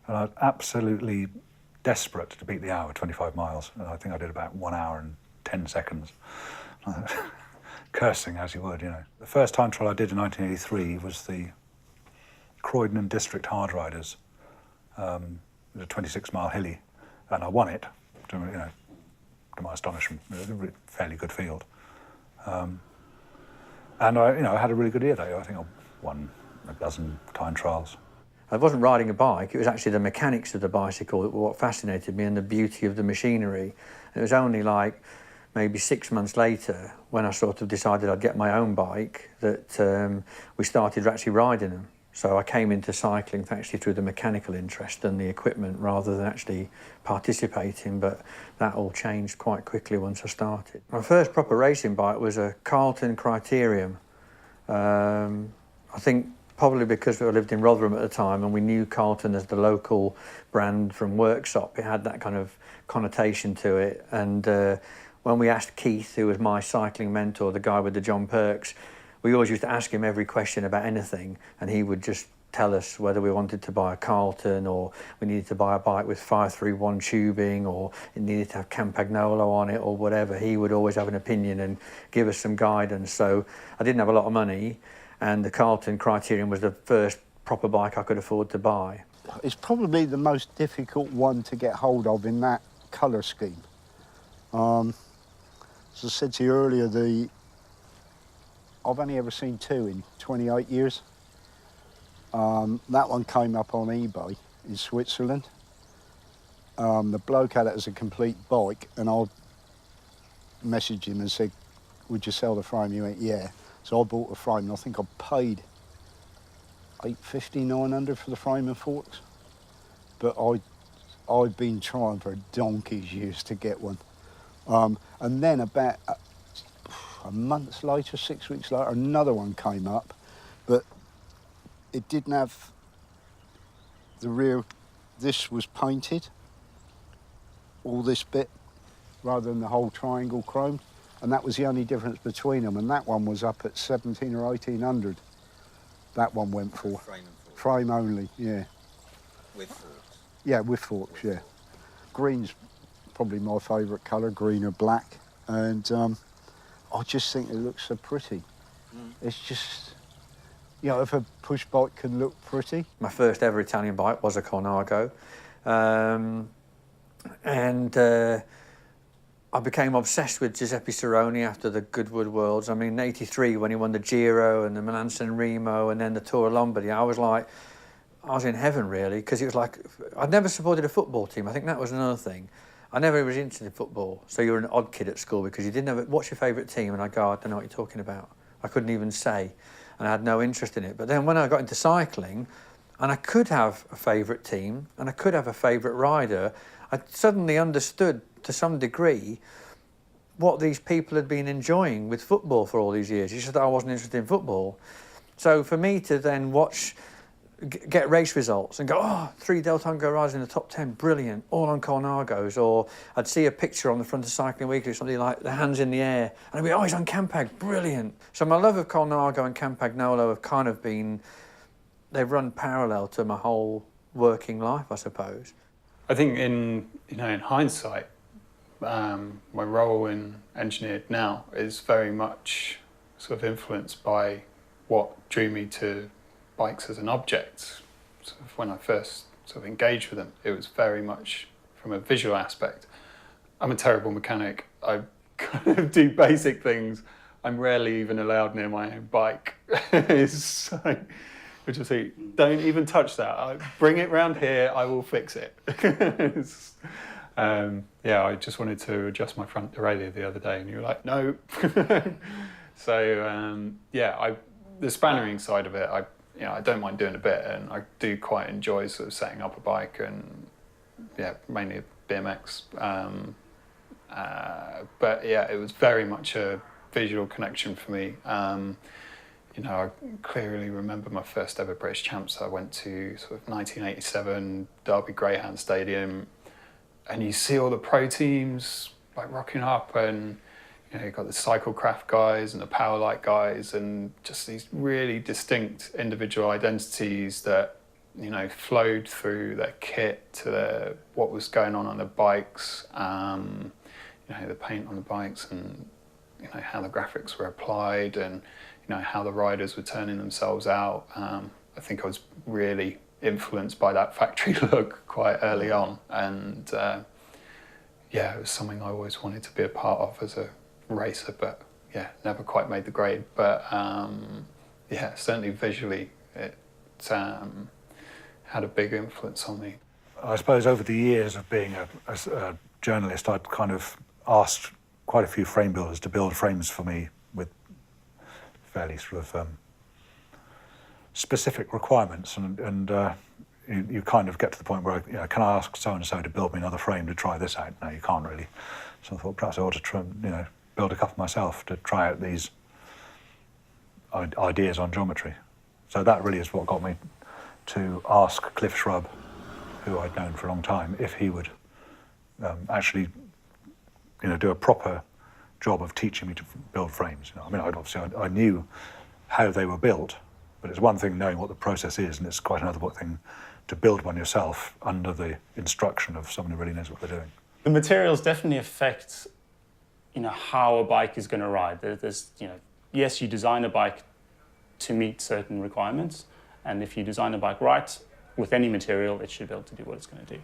And I was absolutely desperate to beat the hour, 25 miles. And I think I did about 1 hour and 10 seconds. Cursing as you would, you know. The first time trial I did in 1983 was the Croydon District Hard Riders. It was a 26-mile hilly, and I won it, to my astonishment. It was a fairly good field. And I had a really good year that year. I think I won a dozen time trials. I wasn't riding a bike, it was actually the mechanics of the bicycle that were what fascinated me and the beauty of the machinery. And it was only like maybe 6 months later when I sort of decided I'd get my own bike that we started actually riding them. So I came into cycling actually through the mechanical interest and the equipment rather than actually participating, but that all changed quite quickly once I started. My first proper racing bike was a Carlton Criterium. I think probably because we lived in Rotherham at the time and we knew Carlton as the local brand from Worksop, it had that kind of connotation to it. And when we asked Keith, who was my cycling mentor, the guy with the John Perks, we always used to ask him every question about anything, and he would just tell us whether we wanted to buy a Carlton or we needed to buy a bike with 531 tubing or it needed to have Campagnolo on it or whatever. He would always have an opinion and give us some guidance. So I didn't have a lot of money, and the Carlton Criterium was the first proper bike I could afford to buy. It's probably the most difficult one to get hold of in that colour scheme. As I said to you earlier, I've only ever seen 2 in 28 years. That one came up on eBay in Switzerland. The bloke had it as a complete bike, and I messaged him and said, would you sell the frame? He went, yeah. So I bought the frame, and I think I paid $850, $900 for the frame and forks. But I've been trying for donkey's years to get one. And then about a month later, 6 weeks later, another one came up, but it didn't have the this was painted, all this bit, rather than the whole triangle chromed, and that was the only difference between them, and that one was up at 17 or 1800. That one went for. Frame only, yeah. With forks? Yeah, with forks, yeah. Green's probably my favourite colour, green or black, and I just think it looks so pretty. It's just, you know, if a push bike can look pretty. My first ever Italian bike was a Colnago, and I became obsessed with Giuseppe Cerrone after the Goodwood Worlds. I mean, in '83 when he won the Giro and the Milan San Remo and then the Tour of Lombardy, I was in heaven really, because it was like, I'd never supported a football team. I think that was another thing. I never was into football, so you were an odd kid at school because you didn't have what's your favourite team? And I go, I don't know what you're talking about. I couldn't even say, and I had no interest in it. But then when I got into cycling, and I could have a favourite team, and I could have a favourite rider, I suddenly understood to some degree what these people had been enjoying with football for all these years. It's just that I wasn't interested in football. So for me to then get race results and go, oh, 3 Del Tongo riders in the top 10, brilliant, all on Colnagos, or I'd see a picture on the front of Cycling Weekly, something like the hands in the air, and I'd be, oh, he's on Campag, brilliant. So my love of Colnago and Campagnolo have kind of been, they've run parallel to my whole working life, I suppose. I think in hindsight, my role in Engineered Now is very much sort of influenced by what drew me to bikes as an object. Sort of when I first sort of engaged with them, it was very much from a visual aspect. I'm a terrible mechanic. I kind of do basic things. I'm rarely even allowed near my own bike. It's like, which will say, don't even touch that. Bring it round here, I will fix it. Yeah, I just wanted to adjust my front derailleur the other day, and you were like, no. So yeah, the spannering side of it, I don't mind doing a bit, and I do quite enjoy sort of setting up a bike, and yeah, mainly a BMX. But yeah, it was very much a visual connection for me. I clearly remember my first ever British Champs. I went to sort of 1987 Derby Greyhound Stadium, and you see all the pro teams like rocking up, and you've got the Cyclecraft guys and the Powerlight guys, and just these really distinct individual identities that flowed through their kit to what was going on the bikes, the paint on the bikes, and how the graphics were applied, and how the riders were turning themselves out. I think I was really influenced by that factory look quite early on, and yeah, it was something I always wanted to be a part of as a racer, but yeah, never quite made the grade. But yeah, certainly visually it had a big influence on me. I suppose over the years of being a journalist, I'd kind of asked quite a few frame builders to build frames for me with fairly sort of specific requirements, and you kind of get to the point where, can I ask so-and-so to build me another frame to try this out? No, you can't really. So I thought perhaps I ought to try, build a couple myself to try out these ideas on geometry. So that really is what got me to ask Cliff Shrub, who I'd known for a long time, if he would actually, do a proper job of teaching me to build frames. I mean, I knew how they were built, but it's one thing knowing what the process is, and it's quite another thing to build one yourself under the instruction of someone who really knows what they're doing. The materials definitely affect, how a bike is going to ride. There's, yes, you design a bike to meet certain requirements, and if you design a bike right with any material, it should be able to do what it's going to do.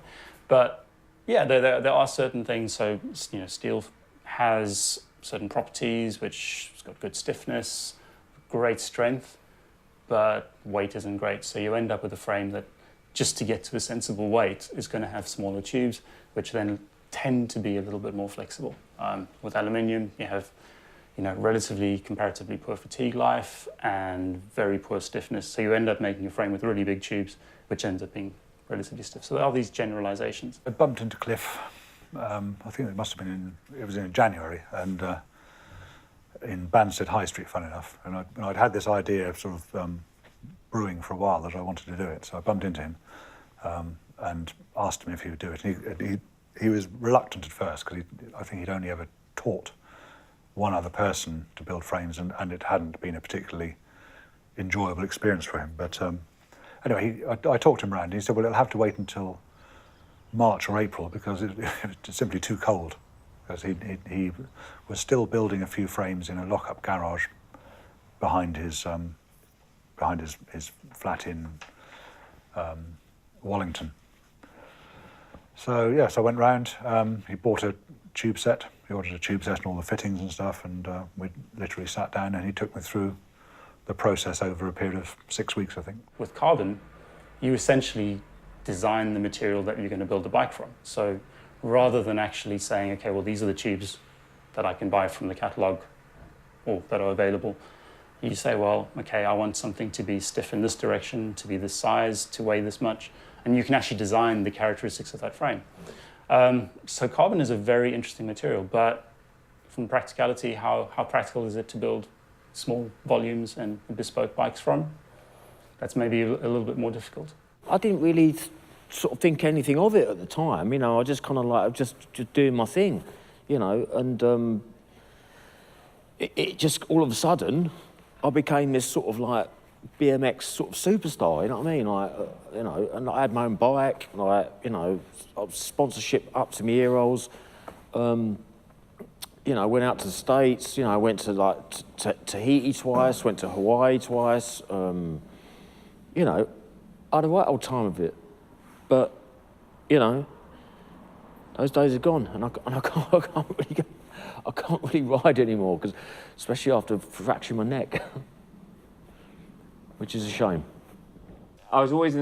But yeah, there are certain things. So steel has certain properties, which has got good stiffness, great strength, but weight isn't great. So you end up with a frame that, just to get to a sensible weight, is going to have smaller tubes, which then tend to be a little bit more flexible. With aluminium, you have relatively, comparatively poor fatigue life and very poor stiffness. So you end up making a frame with really big tubes, which ends up being relatively stiff. So there are these generalizations. I bumped into Cliff, I think it must have been in January, and in Banstead High Street, fun enough. And I'd had this idea of sort of brewing for a while that I wanted to do it. So I bumped into him, and asked him if he would do it. And he was reluctant at first because I think he'd only ever taught one other person to build frames, and it hadn't been a particularly enjoyable experience for him. But anyway, I talked him around, and he said, well, it'll have to wait until March or April because it's simply too cold. Because he was still building a few frames in a lock-up garage behind his flat in Wallington. So yeah, so I went round. He bought a tube set. He ordered a tube set and all the fittings and stuff, and we literally sat down and he took me through the process over a period of 6 weeks, I think. With carbon, you essentially design the material that you're going to build a bike from. So rather than actually saying, okay, well, these are the tubes that I can buy from the catalogue or that are available, you say, well, okay, I want something to be stiff in this direction, to be this size, to weigh this much, and you can actually design the characteristics of that frame. So carbon is a very interesting material, but from practicality, how practical is it to build small volumes and bespoke bikes from? That's maybe a little bit more difficult. I didn't really sort of think anything of it at the time, you know. I just kind of like just doing my thing, you know, and it just all of a sudden I became this sort of like BMX sort of superstar, you know what I mean? Like, you know, and I had my own bike, like, you know, sponsorship up to my ear holes. You know, went out to the States, you know, I went to like Tahiti twice, went to Hawaii twice. You know, I had a right old time of it. But, you know, those days are gone, and I can't really ride anymore, because especially after fracturing my neck, which is a shame. I was always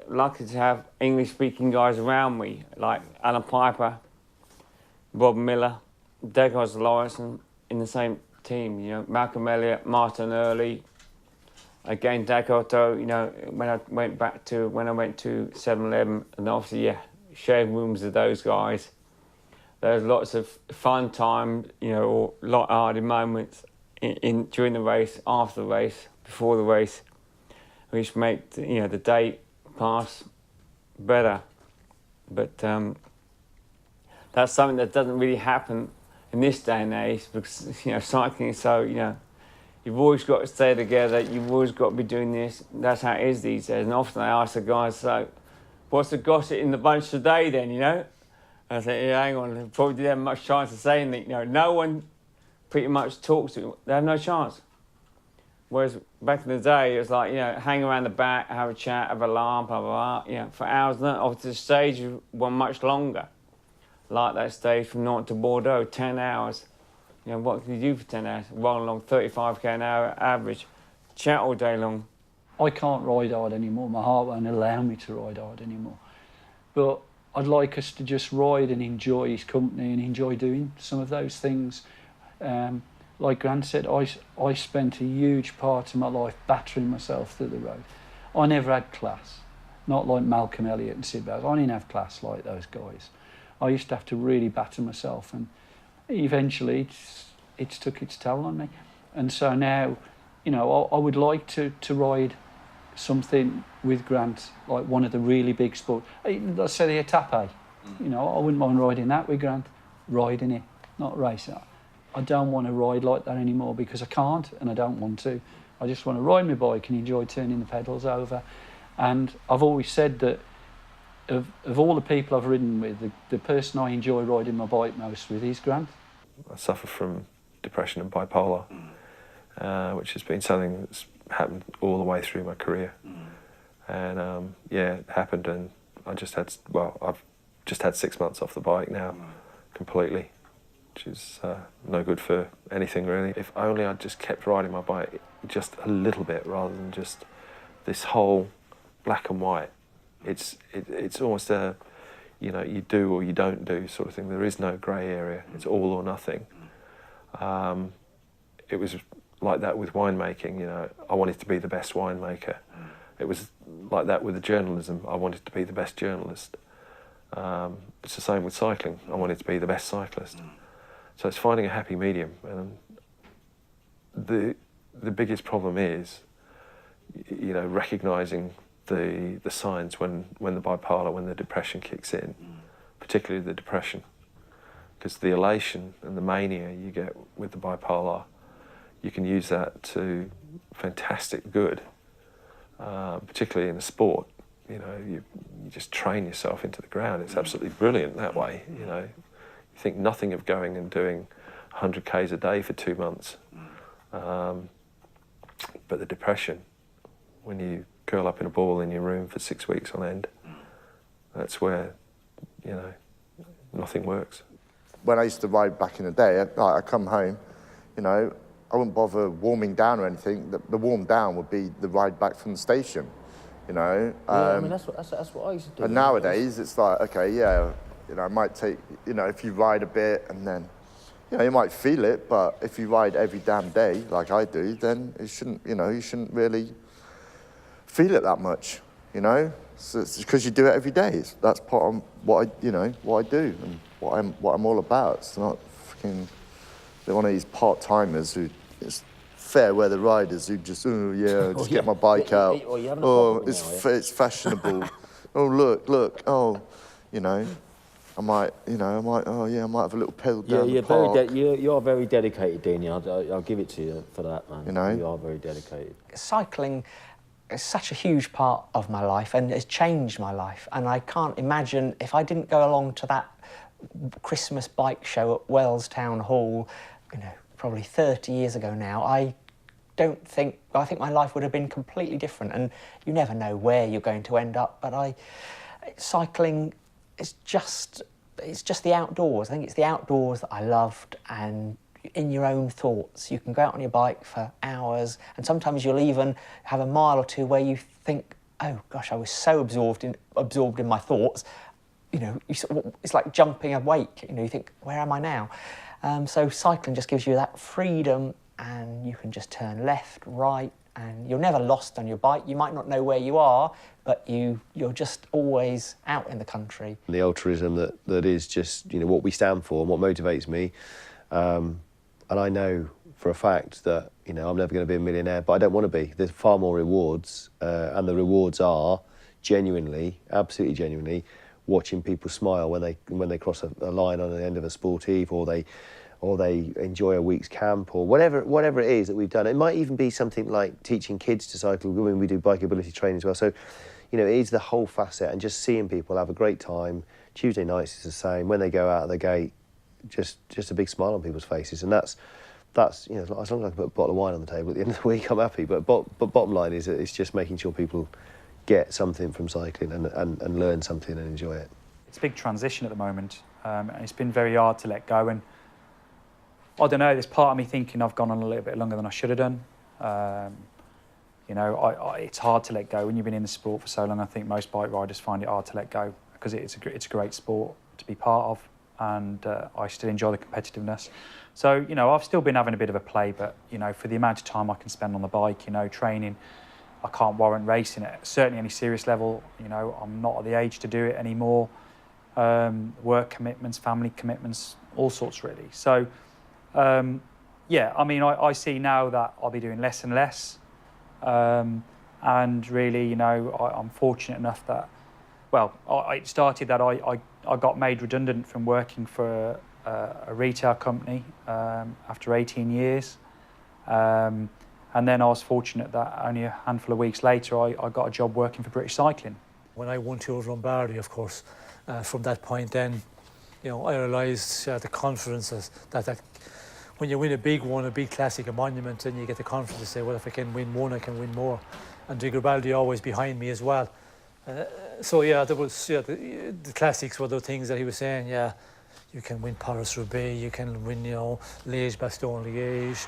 lucky to have English-speaking guys around me, like Alan Piper, Bob Miller, Degos Lawson in the same team. You know, Malcolm Elliott, Martin Early. Again, Dakota, you know, when I went to 7-Eleven, and obviously, yeah, shared rooms with those guys. There's lots of fun time, you know, or light-hearted moments during the race, after the race, before the race, which make, you know, the day pass better. But that's something that doesn't really happen in this day and age, because, you know, cycling is so, you know, you've always got to stay together, you've always got to be doing this. That's how it is these days. And often I ask the guys, so, what's the gossip in the bunch today then, you know? And I say, yeah, hang on, they probably didn't have much chance to say anything. You know, no one pretty much talks to them. They have no chance. Whereas back in the day, it was like, you know, hang around the back, have a chat, have a laugh, blah, blah, blah, you know, for hours. And then obviously the stage were much longer. Like that stage from Nantes to Bordeaux, 10 hours. You know, what can you do for 10 hours? Roll along 35k an hour average, chat all day long. I can't ride hard anymore. My heart won't allow me to ride hard anymore. But I'd like us to just ride and enjoy his company and enjoy doing some of those things. Like Grant said, I spent a huge part of my life battering myself through the road. I never had class, not like Malcolm Elliott and Sid Bowes. I didn't have class like those guys. I used to have to really batter myself, and eventually it's took its toll on me. And so now, you know, I would like to ride something with Grant, like one of the really big sports. Let's say the Etape. You know, I wouldn't mind riding that with Grant, riding it, not racing. I don't want to ride like that anymore because I can't, and I don't want to. I just want to ride my bike and enjoy turning the pedals over. And I've always said that of all the people I've ridden with, the person I enjoy riding my bike most with is Grant. I suffer from depression and bipolar, which has been something that's happened all the way through my career. And yeah, it happened, and I've just had 6 months off the bike now, completely, which is no good for anything really. If only I'd just kept riding my bike just a little bit rather than just this whole black and white. It's almost a, you know, you do or you don't do sort of thing. There is no grey area. It's all or nothing. It was like that with winemaking. You know, I wanted to be the best winemaker. It was like that with the journalism. I wanted to be the best journalist. It's the same with cycling. I wanted to be the best cyclist. So it's finding a happy medium. And the biggest problem is, you know, recognising the signs when the depression kicks in, particularly the depression, because the elation and the mania you get with the bipolar, you can use that to fantastic good, particularly in a sport. You know, you just train yourself into the ground. It's absolutely brilliant that way. You know, you think nothing of going and doing 100 k's a day for 2 months, but the depression, when you curl up in a ball in your room for 6 weeks on end, that's where, you know, nothing works. When I used to ride back in the day, I come home, you know, I wouldn't bother warming down or anything. The warm down would be the ride back from the station, you know. I mean, that's what I used to do. And nowadays, it's like, okay, yeah, you know, I might take, you know, if you ride a bit and then, you know, you might feel it, but if you ride every damn day, like I do, then it shouldn't, you know, you shouldn't really feel it that much, you know. So it's because you do it every day. That's part of what I, you know, what I do and what I'm all about. It's not fucking, they're one of these part-timers who, it's fair weather riders who just, oh yeah, just get my bike out. Oh, it's fashionable. Oh, look, oh, you know. I might oh yeah, I might have a little pedal down the park. You are very dedicated, Deanie. I'll give it to you for that, man. You know? You are very dedicated. Cycling is such a huge part of my life and has changed my life. And I can't imagine if I didn't go along to that Christmas bike show at Wells Town Hall, you know, probably 30 years ago now, I think my life would have been completely different. And you never know where you're going to end up, but cycling, it's just the outdoors. I think it's the outdoors that I loved, and in your own thoughts. You can go out on your bike for hours, and sometimes you'll even have a mile or two where you think, oh gosh, I was so absorbed in my thoughts. You know, it's like jumping a wake. You know, you think, where am I now? So cycling just gives you that freedom, and you can just turn left, right, and you're never lost on your bike. You might not know where you are, but you're just always out in the country. The altruism that is just, you know, what we stand for and what motivates me. And I know for a fact that, you know, I'm never going to be a millionaire, but I don't want to be. There's far more rewards, and the rewards are genuinely, absolutely genuinely, watching people smile when they cross a line on the end of a sportive, or they enjoy a week's camp, or whatever it is that we've done. It might even be something like teaching kids to cycle. When we do bike ability training as well. So, you know, it is the whole facet, and just seeing people have a great time. Tuesday nights is the same. When they go out of the gate, just a big smile on people's faces, and that's you know, as long as I can put a bottle of wine on the table at the end of the week, I'm happy. But bottom line is, it's just making sure people get something from cycling and learn something and enjoy it. It's a big transition at the moment, and it's been very hard to let go. And I don't know, there's part of me thinking I've gone on a little bit longer than I should have done. You know, it's hard to let go when you've been in the sport for so long. I think most bike riders find it hard to let go because it's a great sport to be part of, and I still enjoy the competitiveness. So, you know, I've still been having a bit of a play, but, you know, for the amount of time I can spend on the bike, you know, training, I can't warrant racing at certainly any serious level. You know, I'm not at the age to do it anymore. Work commitments, family commitments, all sorts really. So, yeah, I mean, I see now that I'll be doing less and less. And really, you know, I'm fortunate enough that, well, it started that I got made redundant from working for a retail company after 18 years. And then I was fortunate that only a handful of weeks later, I got a job working for British Cycling. When I won Tour of Lombardy, of course, from that point then, you know, I realised the confidence that when you win a big one, a big classic, a monument, then you get the confidence to say, well, if I can win one, I can win more. And Di Garibaldi always behind me as well. So yeah, there was the classics were the things that he was saying. Yeah, you can win Paris-Roubaix, you can win, you know, Liège-Bastogne-Liège,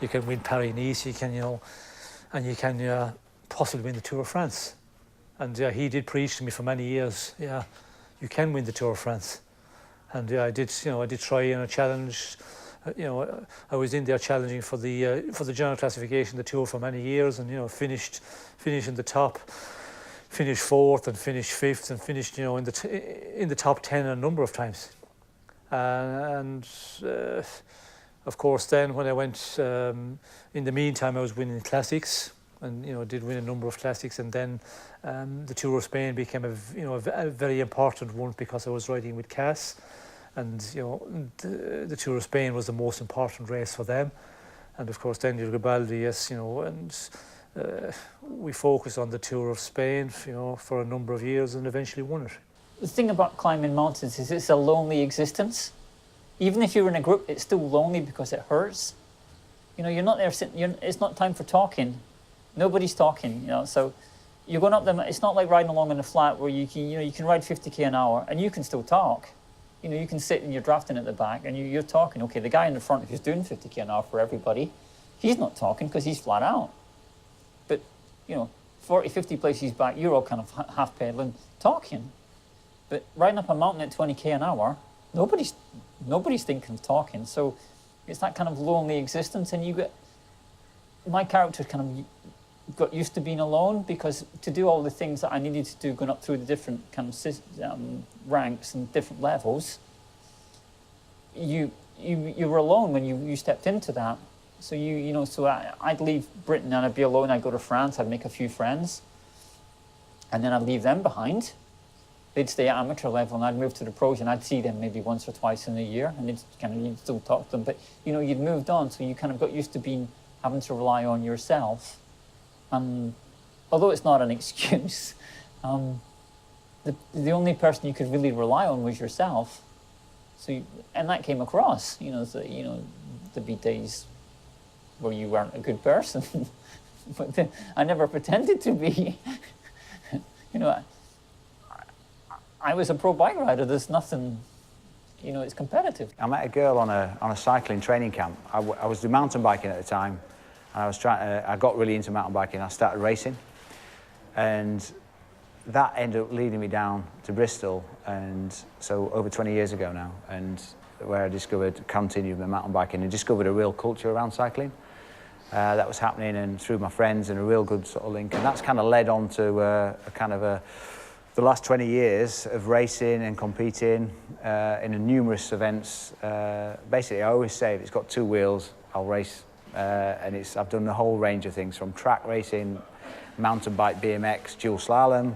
you can win Paris-Nice, you can, you know, and you can possibly win the Tour of France. And he did preach to me for many years. Yeah, you can win the Tour of France. And I did try a challenge. You know, I was in there challenging for the general classification, the Tour, for many years, and, you know, finished in the top, finished fourth and finished fifth, and finished, you know, in the top 10 a number of times. Of course, then when I went, in the meantime, I was winning classics, and did win a number of classics, and then the Tour of Spain became a very important one because I was riding with Cass, and the Tour of Spain was the most important race for them, and of course Daniel Garibaldi, yes, and we focused on the Tour of Spain, for a number of years, and eventually won it. The thing about climbing mountains is it's a lonely existence. Even if you're in a group, it's still lonely because it hurts. You're not there sitting. It's not time for talking. Nobody's talking. So you're going up them. It's not like riding along in a flat where you can ride 50k an hour and you can still talk. You can sit and you're drafting at the back and you're talking. Okay, the guy in the front who's doing 50k an hour for everybody, he's not talking because he's flat out. But 40, 50 places back, you're all kind of half pedaling, talking. But riding up a mountain at 20k an hour, nobody's thinking of talking. So it's that kind of lonely existence, and my character kind of got used to being alone, because to do all the things that I needed to do going up through the different kind of ranks and different levels, you were alone when you stepped into that. So so I'd leave Britain and I'd be alone. I'd go to France. I'd make a few friends, and then I'd leave them behind. They'd stay at amateur level, and I'd move to the pros, and I'd see them maybe once or twice in a year, and you'd still talk to them. But you'd moved on, so you kind of got used to having to rely on yourself. And although it's not an excuse, the only person you could really rely on was yourself. So and that came across. There'd be days where you weren't a good person, but then I never pretended to be. I was a pro bike rider. There's nothing, it's competitive. I met a girl on a cycling training camp. I was doing mountain biking at the time, and I got really into mountain biking. I started racing, and that ended up leading me down to Bristol, and so over 20 years ago now, and where I continued my mountain biking and discovered a real culture around cycling. That was happening, and through my friends, and a real good sort of link, and that's kind of led on to the last 20 years of racing and competing in numerous events. Basically, I always say if it's got two wheels, I'll race. And I've done a whole range of things, from track racing, mountain bike, BMX, dual slalom,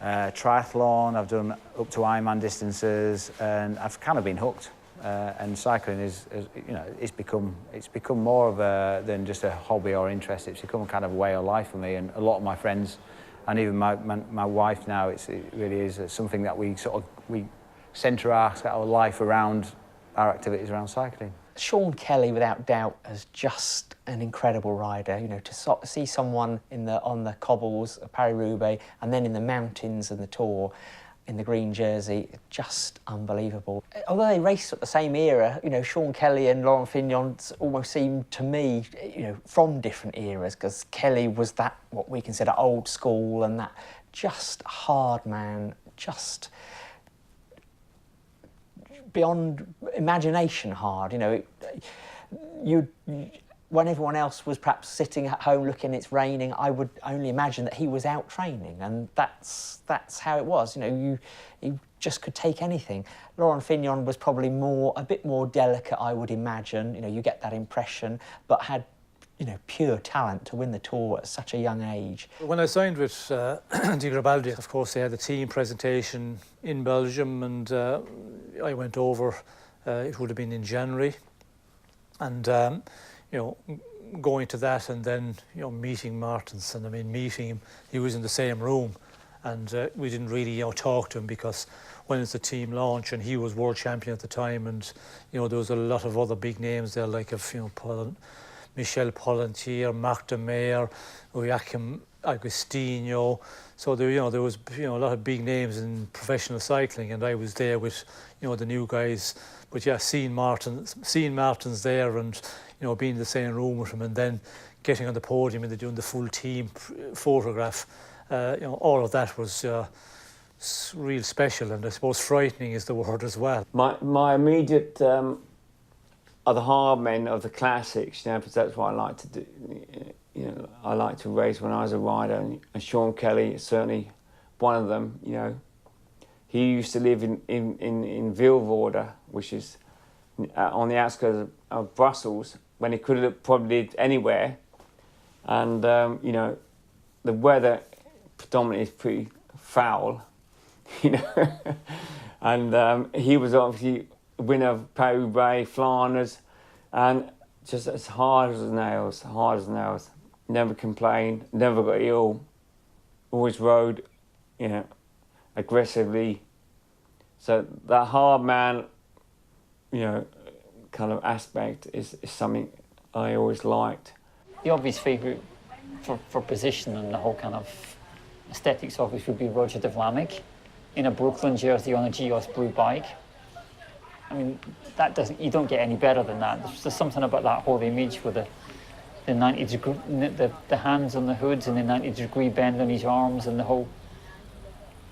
triathlon. I've done up to Ironman distances, and I've kind of been hooked. And cycling it's become more of than just a hobby or interest. It's become a kind of way of life for me, and a lot of my friends, and even my wife now, it really is something that we centre our life around, our activities around cycling. Sean Kelly, without doubt, is just an incredible rider. To see someone on the cobbles of Paris-Roubaix, and then in the mountains and the Tour, in the green jersey, just unbelievable. Although they raced at the same era, Sean Kelly and Laurent Fignon almost seemed to me, from different eras, because Kelly was that, what we consider old school, and that just hard man, just beyond imagination hard. When everyone else was perhaps sitting at home looking, it's raining, I would only imagine that he was out training, and that's how it was. He just could take anything. Laurent Fignon was probably a bit more delicate, I would imagine. You get that impression, but had pure talent to win the Tour at such a young age. When I signed with Di Garibaldi, of course, they had the team presentation in Belgium, and I went over. It would have been in January, and going to that, and then meeting Martens, and meeting him, he was in the same room, and we didn't really talk to him, because when it's the team launch, and he was world champion at the time, and there was a lot of other big names there, like Michel Pollentier, Marc de Meer, Joachim Agostino. So there was a lot of big names in professional cycling, and I was there with the new guys. But yeah, seeing Martens there, and being in the same room with him, and then getting on the podium and doing the full team photograph, all of that was real special, and I suppose frightening is the word as well. My immediate are the hard men of the classics, because that's what I like to do. I like to race when I was a rider, and Sean Kelly is certainly one of them. He used to live in Vilvoorde, which is on the outskirts of Brussels, when he could have probably lived anywhere. and you know, the weather predominantly is pretty foul, you know, and he was obviously winner of paved, Flanders, and just as hard as nails, never complained, never got ill, always rode, you know, aggressively. So that hard man, you know, kind of aspect is something I always liked. The obvious favourite for position and the whole kind of aesthetics of it would be Roger de Vlaeminck in a Brooklyn jersey on a Geos blue bike. I mean, that doesn't, you don't get any better than that. There's something about that whole image with the 90 degree, the hands on the hoods and the 90-degree bend on his arms, and the whole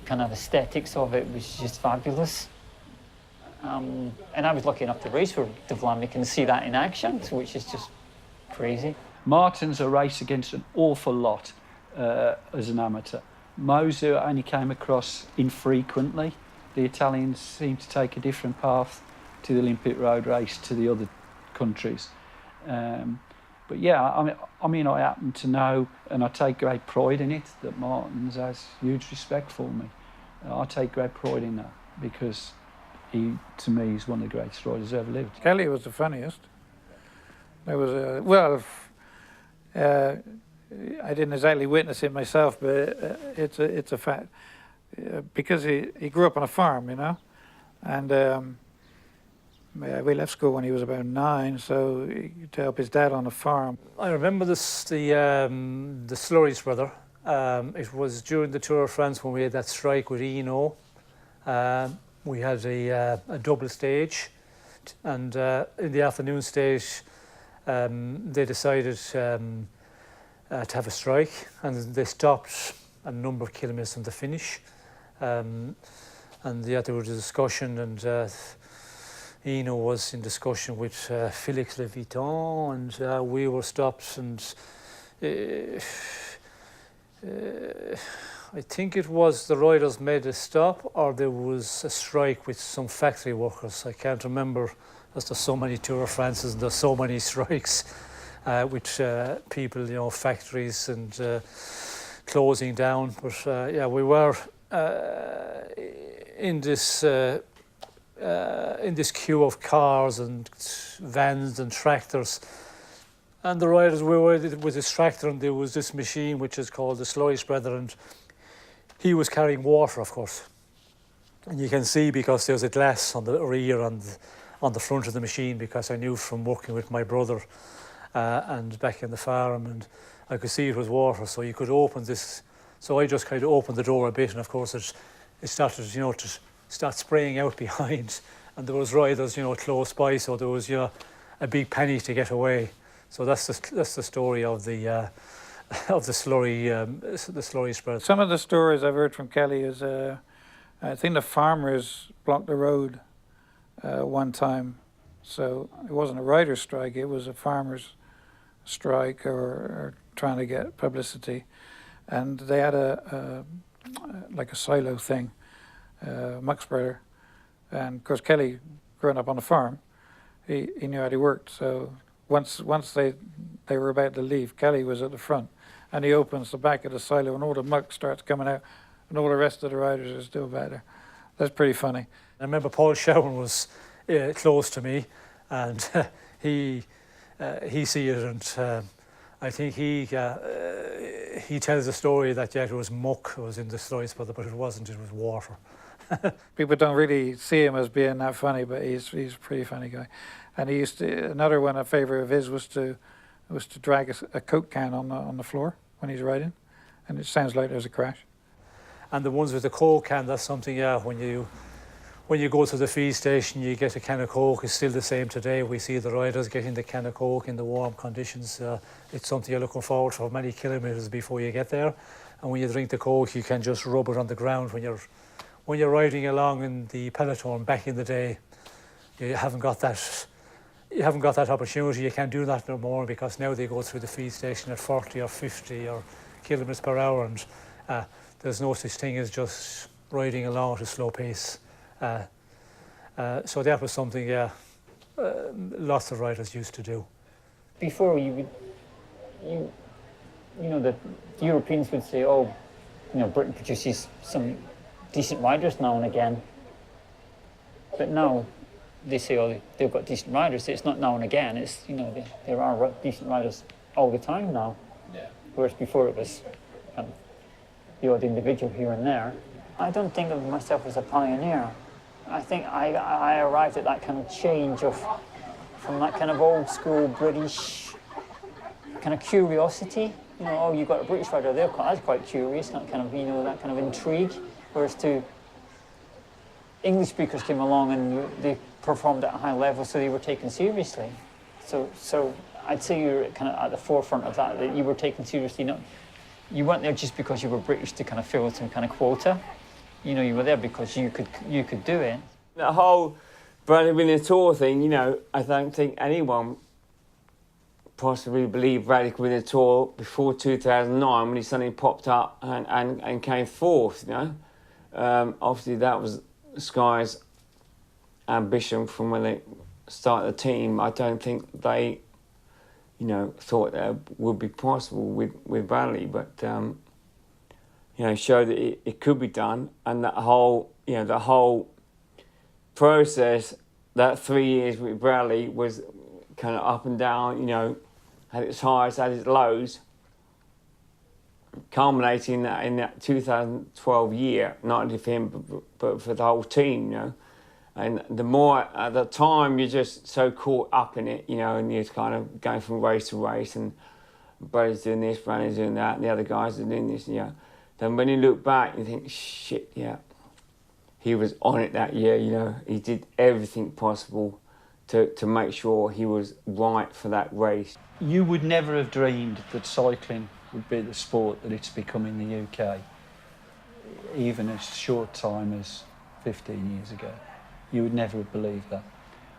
kind of aesthetics of it was just fabulous. And I was lucky enough to race with de Vlaeminck and see that in action, which is just crazy. Martin's a race against an awful lot as an amateur. Moser I only came across infrequently. The Italians seem to take a different path to the Olympic road race to the other countries. But yeah, I mean, I happen to know, and I take great pride in it, that Martins has huge respect for me. I take great pride in that because he, to me, is one of the greatest riders ever lived. Kelly was the funniest. There was a, well, I didn't exactly witness it myself, but it's a fact. Because he grew up on a farm, you know, and we left school when he was about 9, so he could help his dad on the farm. I remember the Slurry's brother. It was during the Tour of France when we had that strike with Eno. We had a double stage, and in the afternoon stage, they decided to have a strike, and they stopped a number of kilometres from the finish. And yeah, there was a discussion, and Eno was in discussion with Félix Le Viton, and we were stopped, and I think it was the riders made a stop, or there was a strike with some factory workers. I can't remember, as there's so many Tour de France's and there's so many strikes with people, you know, factories and closing down. But yeah, we were in this queue of cars and vans and tractors, and the riders were with this tractor, and there was this machine which is called the slurry spreader, and he was carrying water, of course, and you can see because there's a glass on the rear and on the front of the machine, because I knew from working with my brother and back in the farm, and I could see it was water, so you could open this. So I just kind of opened the door a bit, and of course it started, you know, to start spraying out behind, and there was riders, you know, close by, so there was, you know, a big panic to get away. So that's the story of the slurry spread. Some of the stories I've heard from Kelly is, I think the farmers blocked the road one time, so it wasn't a rider's strike, it was a farmer's strike or trying to get publicity. And they had like a silo thing, muck spreader. And of course Kelly, growing up on a farm, he knew how it worked. So once they were about to leave, Kelly was at the front, and he opens the back of the silo, and all the muck starts coming out, and all the rest of the riders are still back there. That's pretty funny. I remember Paul Showen was close to me, and he see it, and I think he tells a story that yeah, it was muck that was in the slurry spreader, but it wasn't, it was water. People don't really see him as being that funny, but he's a pretty funny guy. And he used to, another one, a favourite of his was to drag a Coke can on the floor when he's riding, and it sounds like there's a crash. And the ones with the Coke can, that's something, yeah, when you go to the feed station, you get a can of Coke. It's still the same today. We see the riders getting the can of Coke in the warm conditions. It's something you're looking forward for many kilometres before you get there. And when you drink the Coke, you can just rub it on the ground. When you're riding along in the peloton back in the day, you haven't got that opportunity. You can't do that no more, because now they go through the feed station at 40 or 50 or kilometres per hour, and there's no such thing as just riding along at a slow pace. So that was something, lots of riders used to do. Before you know, the Europeans would say, oh, you know, Britain produces some decent riders now and again. But now they say, oh, they've got decent riders. It's not now and again. It's, you know, there are decent riders all the time now. Yeah. Whereas before it was kind of the odd individual here and there. I don't think of myself as a pioneer. I think I arrived at that kind of change from that kind of old school British kind of curiosity. You know, oh, you've got a British rider, that's quite curious, that kind of, you know, that kind of intrigue. Whereas to English speakers came along and they performed at a high level, so they were taken seriously. So I'd say you're kind of at the forefront of that you were taken seriously. Not, you weren't there just because you were British to kind of fill some kind of quota. You know, you were there because you could do it. The whole Bradley winning the Tour thing, you know, I don't think anyone possibly believed Bradley could win the Tour before 2009 when he suddenly popped up and came fourth, you know. Obviously that was Sky's ambition from when they started the team. I don't think they, you know, thought that would be possible with Bradley, but you know, showed that it could be done, and that whole, you know, the whole process, that 3 years with Bradley was kind of up and down, you know, had its highs, had its lows, culminating in that 2012 year, not only for him, but for the whole team, you know. And the more, at the time, you're just so caught up in it, you know, and you're kind of going from race to race, and Bradley's doing this, Bradley's doing that, and the other guys are doing this, you know. Then when you look back, you think, shit, yeah, he was on it that year, you know. He did everything possible to make sure he was right for that race. You would never have dreamed that cycling would be the sport that it's become in the UK, even as short time as 15 years ago. You would never have believed that.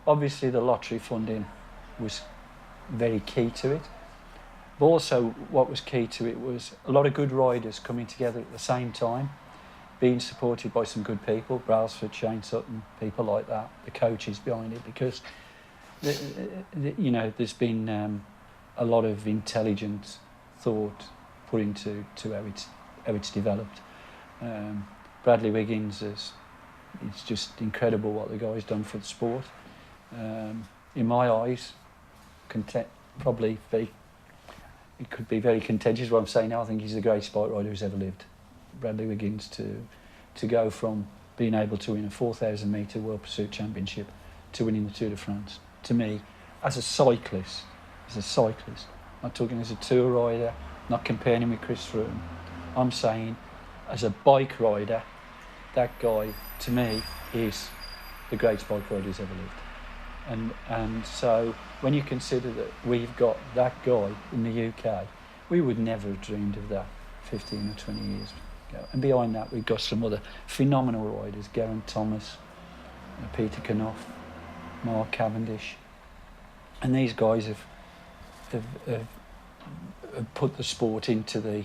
Obviously, the lottery funding was very key to it. But also, what was key to it was a lot of good riders coming together at the same time, being supported by some good people, Brailsford, Shane Sutton, people like that, the coaches behind it, because you know, there's been a lot of intelligent thought put into how it's developed. Bradley Wiggins it's just incredible what the guy's done for the sport. In my eyes, probably it could be very contentious what I'm saying now. I think he's the greatest bike rider who's ever lived. Bradley Wiggins, to go from being able to win a 4,000 metre World Pursuit Championship to winning the Tour de France. To me, as a cyclist, not talking as a tour rider, not comparing him with Chris Froome, I'm saying as a bike rider, that guy, to me, is the greatest bike rider who's ever lived. And so when you consider that we've got that guy in the UK, we would never have dreamed of that 15 or 20 years ago. And behind that, we've got some other phenomenal riders, Geraint Thomas, Peter Knopf, Mark Cavendish. And these guys have put the sport into the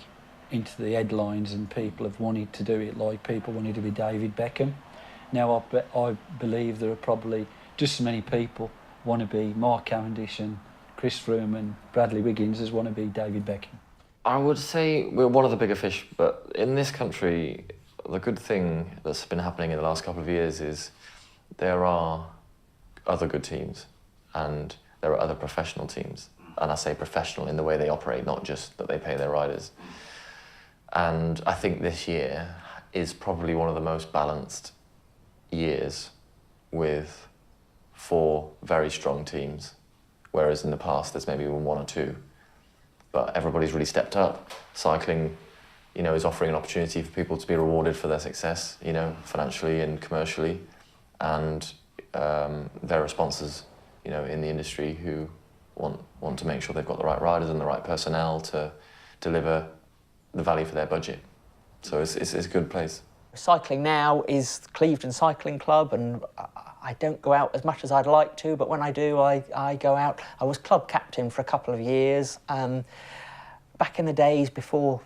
headlines, and people have wanted to do it like people wanted to be David Beckham. Now I believe there are probably just as many people want to be Mark Cavendish and Chris Froome and Bradley Wiggins as want to be David Beckham. I would say we're one of the bigger fish, but in this country, the good thing that's been happening in the last couple of years is there are other good teams and there are other professional teams. And I say professional in the way they operate, not just that they pay their riders. And I think this year is probably one of the most balanced years with 4 very strong teams, whereas in the past there's maybe been 1 or 2. But everybody's really stepped up. Cycling, you know, is offering an opportunity for people to be rewarded for their success, you know, financially and commercially. And there are sponsors, you know, in the industry who want to make sure they've got the right riders and the right personnel to deliver the value for their budget. So it's a good place. Cycling now is Clevedon Cycling Club, and I don't go out as much as I'd like to, but when I do, I go out. I was club captain for a couple of years. Back in the days before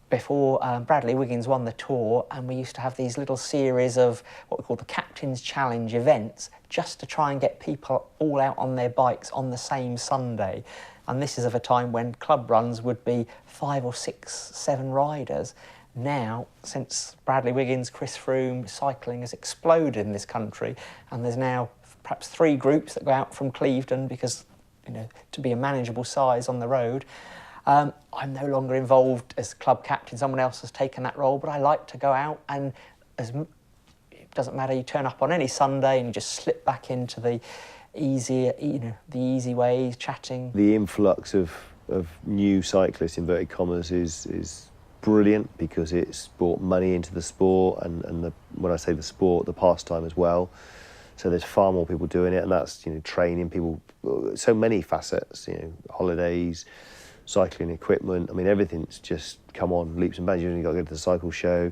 Bradley Wiggins won the Tour, and we used to have these little series of what we call the Captain's Challenge events, just to try and get people all out on their bikes on the same Sunday. And this is of a time when club runs would be 5 or 6, 7 riders. Now, since Bradley Wiggins, Chris Froome, cycling has exploded in this country, and there's now perhaps 3 groups that go out from Clevedon because, you know, to be a manageable size on the road. I'm no longer involved as club captain. Someone else has taken that role, but I like to go out and it doesn't matter. You turn up on any Sunday and you just slip back into the easy, the easy ways, chatting. The influx of new cyclists, inverted commas, is brilliant because it's brought money into the sport and when I say the sport, the pastime as well. So there's far more people doing it, and that's, you know, training people, so many facets, you know, holidays, cycling equipment. I mean, everything's just come on leaps and bounds. You only got to go to the cycle show.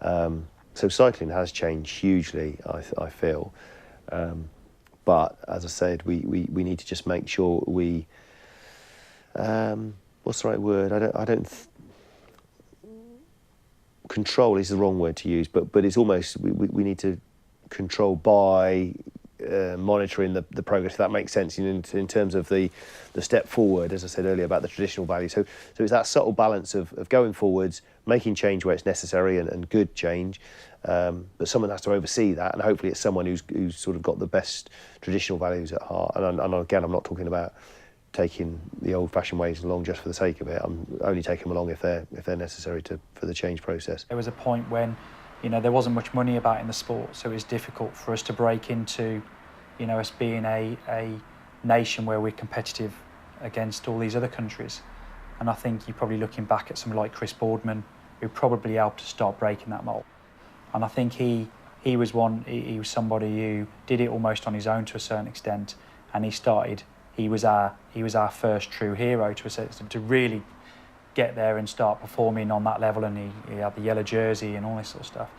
So cycling has changed hugely, I feel. But as I said, we need to just make sure we, what's the right word? I don't control is the wrong word to use, but it's almost, we need to control by monitoring the progress, if that makes sense, in terms of the step forward, as I said earlier, about the traditional value. So it's that subtle balance of going forwards, making change where it's necessary and good change, but someone has to oversee that, and hopefully it's someone who's sort of got the best traditional values at heart. And again, I'm not talking about taking the old-fashioned ways along just for the sake of it. I'm only taking them along if they're necessary for the change process. There was a point when, you know, there wasn't much money about in the sport, so it was difficult for us to break into, you know, us being a nation where we're competitive against all these other countries. And I think you're probably looking back at someone like Chris Boardman, who probably helped to start breaking that mould. And I think he was somebody who did it almost on his own to a certain extent, and he was our first true hero to a certain, to really get there and start performing on that level, and he had the yellow jersey and all this sort of stuff.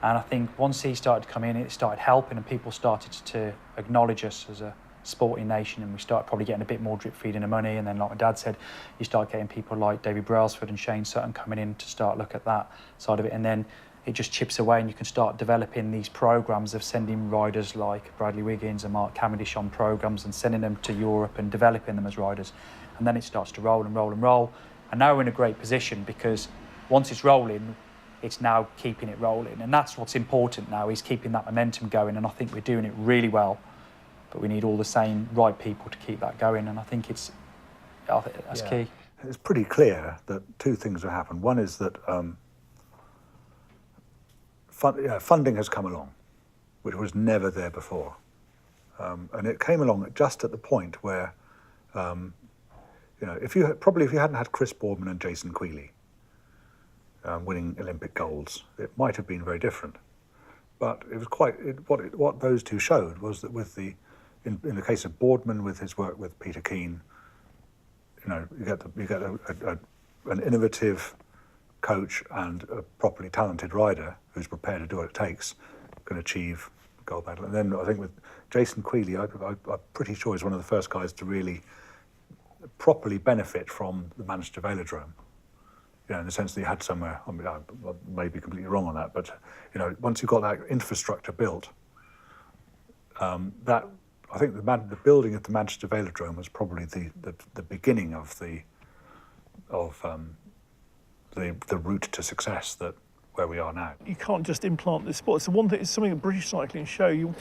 And I think once he started to come in, it started helping, and people started to acknowledge us as a sporting nation, and we started probably getting a bit more drip feeding of money. And then, like my dad said, you start getting people like David Brailsford and Shane Sutton coming in to start look at that side of it, and then it just chips away, and you can start developing these programs of sending riders like Bradley Wiggins and Mark Cavendish on programs and sending them to Europe and developing them as riders. And then it starts to roll and roll and roll. And now we're in a great position because once it's rolling, it's now keeping it rolling. And that's what's important now, is keeping that momentum going. And I think we're doing it really well, but we need all the same right people to keep that going. And I think that's key. It's pretty clear that 2 things have happened. One is that funding has come along, which was never there before. And it came along just at the point where, you know, if you hadn't had Chris Boardman and Jason Queally winning Olympic golds, it might have been very different. But it was what those 2 showed was that in the case of Boardman, with his work with Peter Keane, you know, you get an innovative coach and a properly talented rider who's prepared to do what it takes, can achieve the gold medal. And then I think with Jason Queally, I'm pretty sure he's one of the first guys to really properly benefit from the Manchester Velodrome. You know, in the sense that he had somewhere, I mean, I may be completely wrong on that, but, you know, once you've got that infrastructure built, that, I think the building of the Manchester Velodrome was probably the beginning of the route to success where we are now. You can't just implant this sport. It's the one thing. It's something that British cycling show.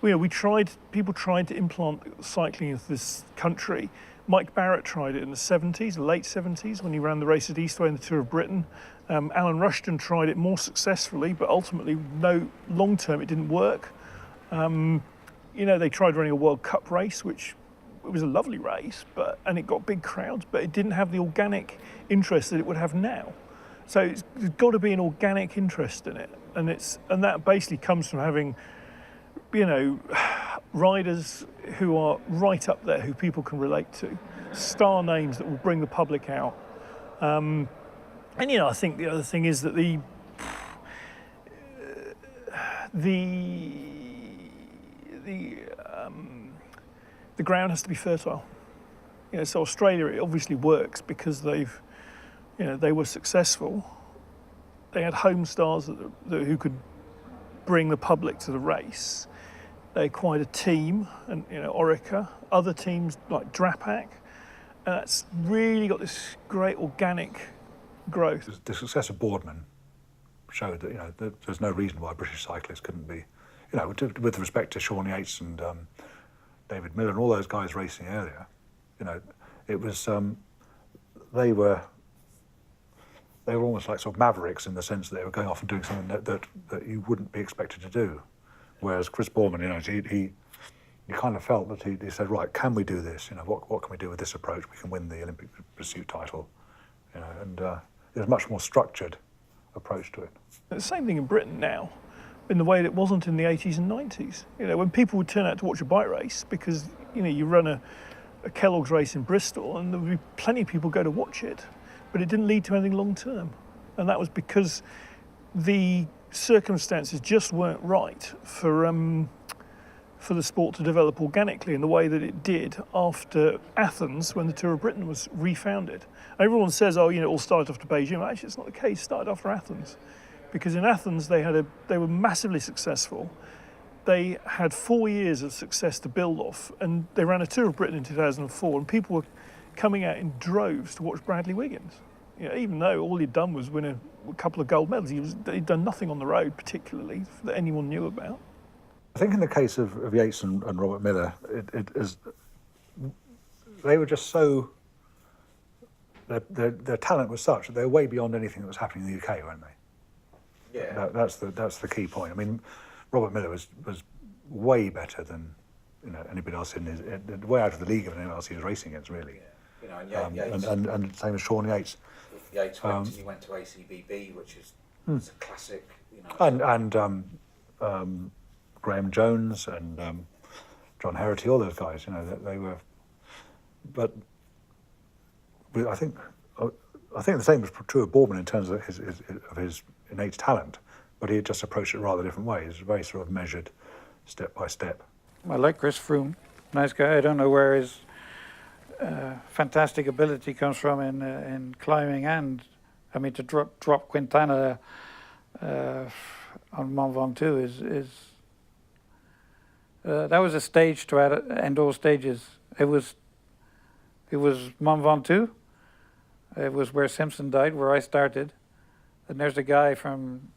People tried to implant cycling into this country. Mike Barrett tried it in the 70s, late 70s, when he ran the race at Eastway in the Tour of Britain. Alan Rushton tried it more successfully, but ultimately, long term, it didn't work. You know, they tried running a World Cup race, which it was a lovely race, and it got big crowds, but it didn't have the organic interest that it would have now. So there's got to be an organic interest in it, and that basically comes from having, you know, riders who are right up there, who people can relate to, star names that will bring the public out. And you know, I think the other thing is that the ground has to be fertile. You know, so Australia, it obviously works because they were successful. They had home stars who could bring the public to the race. They acquired a team, and you know, Orica, other teams like Drapac, And that's really got this great organic growth. The success of Boardman showed that, you know, there's no reason why British cyclists couldn't be, you know, with respect to Sean Yates and David Miller and all those guys racing earlier, you know, it was, they were almost like sort of mavericks in the sense that they were going off and doing something that you wouldn't be expected to do. Whereas Chris Boardman, you know, he kind of felt that he said, right, can we do this? You know, what can we do with this approach? We can win the Olympic pursuit title, you know, and there's a much more structured approach to it. The same thing in Britain now, in the way that it wasn't in the 80s and 90s. You know, when people would turn out to watch a bike race because, you know, you run a Kellogg's race in Bristol and there would be plenty of people go to watch it, but it didn't lead to anything long term. And that was because the circumstances just weren't right for the sport to develop organically in the way that it did after Athens when the Tour of Britain was refounded. Everyone says, oh, you know, it all started after Beijing. Actually, it's not the case. It started after Athens. Because in Athens, they were massively successful. They had 4 years of success to build off, and they ran a Tour of Britain in 2004, and people were coming out in droves to watch Bradley Wiggins. You know, even though all he'd done was win a couple of gold medals, he'd done nothing on the road particularly that anyone knew about. I think in the case of Yates and Robert Miller, it is, they were just so, their talent was such that they were way beyond anything that was happening in the UK, weren't they? Yeah. That's the key point. I mean, Robert Miller was way better than, you know, anybody else in his, way out of the league of anyone else he was racing against, really. Yeah. You know, and Yates, and same as Sean Yates. Yates he went to ACBB, which is a classic, you know. And Graham Jones and John Herity, all those guys, you know, they were. But I think the same was true of Boardman in terms of his innate talent, but he had just approached it rather different ways, very sort of measured, step by step. I like Chris Froome, nice guy. I don't know where his fantastic ability comes from in climbing, and I mean to drop Quintana on Mont Ventoux is that was a stage to end all stages. It was Mont Ventoux. It was where Simpson died, where I started. And there's a guy from,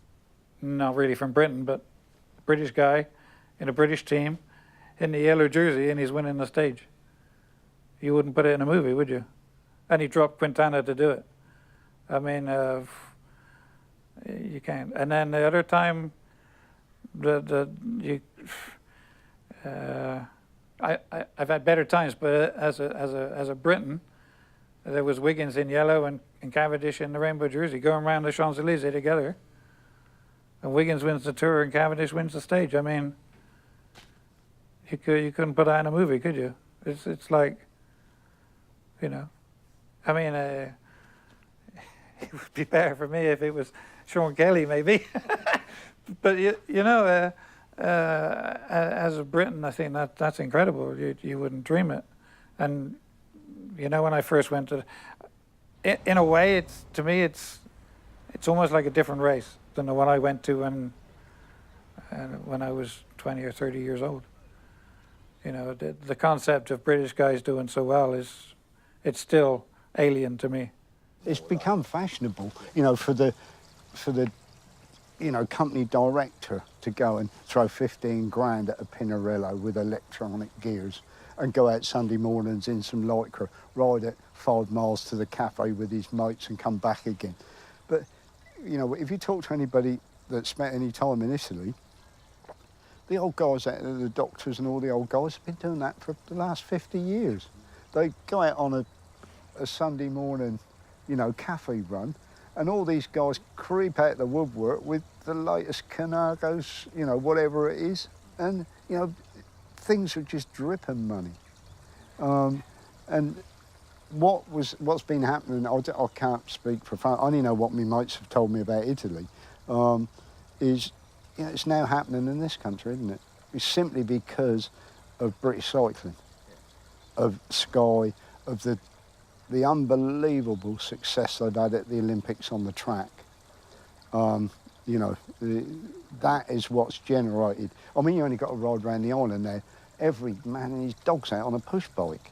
not really from Britain, but a British guy in a British team in the yellow jersey, and he's winning the stage. You wouldn't put it in a movie, would you? And he dropped Quintana to do it. I mean, you can't. And then the other time, I've had better times, but as a Briton, there was Wiggins in yellow and Cavendish in the rainbow jersey going around the Champs-Élysées together. And Wiggins wins the Tour and Cavendish wins the stage. I mean, you couldn't put that in a movie, could you? It's like, you know, I mean, it would be better for me if it was Sean Kelly, maybe. But you know, as a Briton, I think that's incredible. You wouldn't dream it. And you know, when I first went to, in a way, to me it's almost like a different race than the one I went to when I was 20 or 30 years old. You know, the concept of British guys doing so well it's still alien to me. It's become fashionable, you know, for the you know, company director to go and throw 15 grand at a Pinarello with electronic gears and go out Sunday mornings in some Lycra, ride it 5 miles to the cafe with his mates and come back again. But, you know, if you talk to anybody that spent any time in Italy, the old guys, the doctors and all the old guys have been doing that for the last 50 years. They go out on a Sunday morning, you know, cafe run, and all these guys creep out the woodwork with the latest Canagos, you know, whatever it is, and, you know, things are just dripping money. And what's been happening, I can't speak for fun, I only know what my mates have told me about Italy, is, you know, it's now happening in this country, isn't it? It's simply because of British cycling, of Sky, of the unbelievable success they've had at the Olympics on the track. You know, that is what's generated. I mean, you only got to ride around the island there. Every man and his dog's out on a push bike.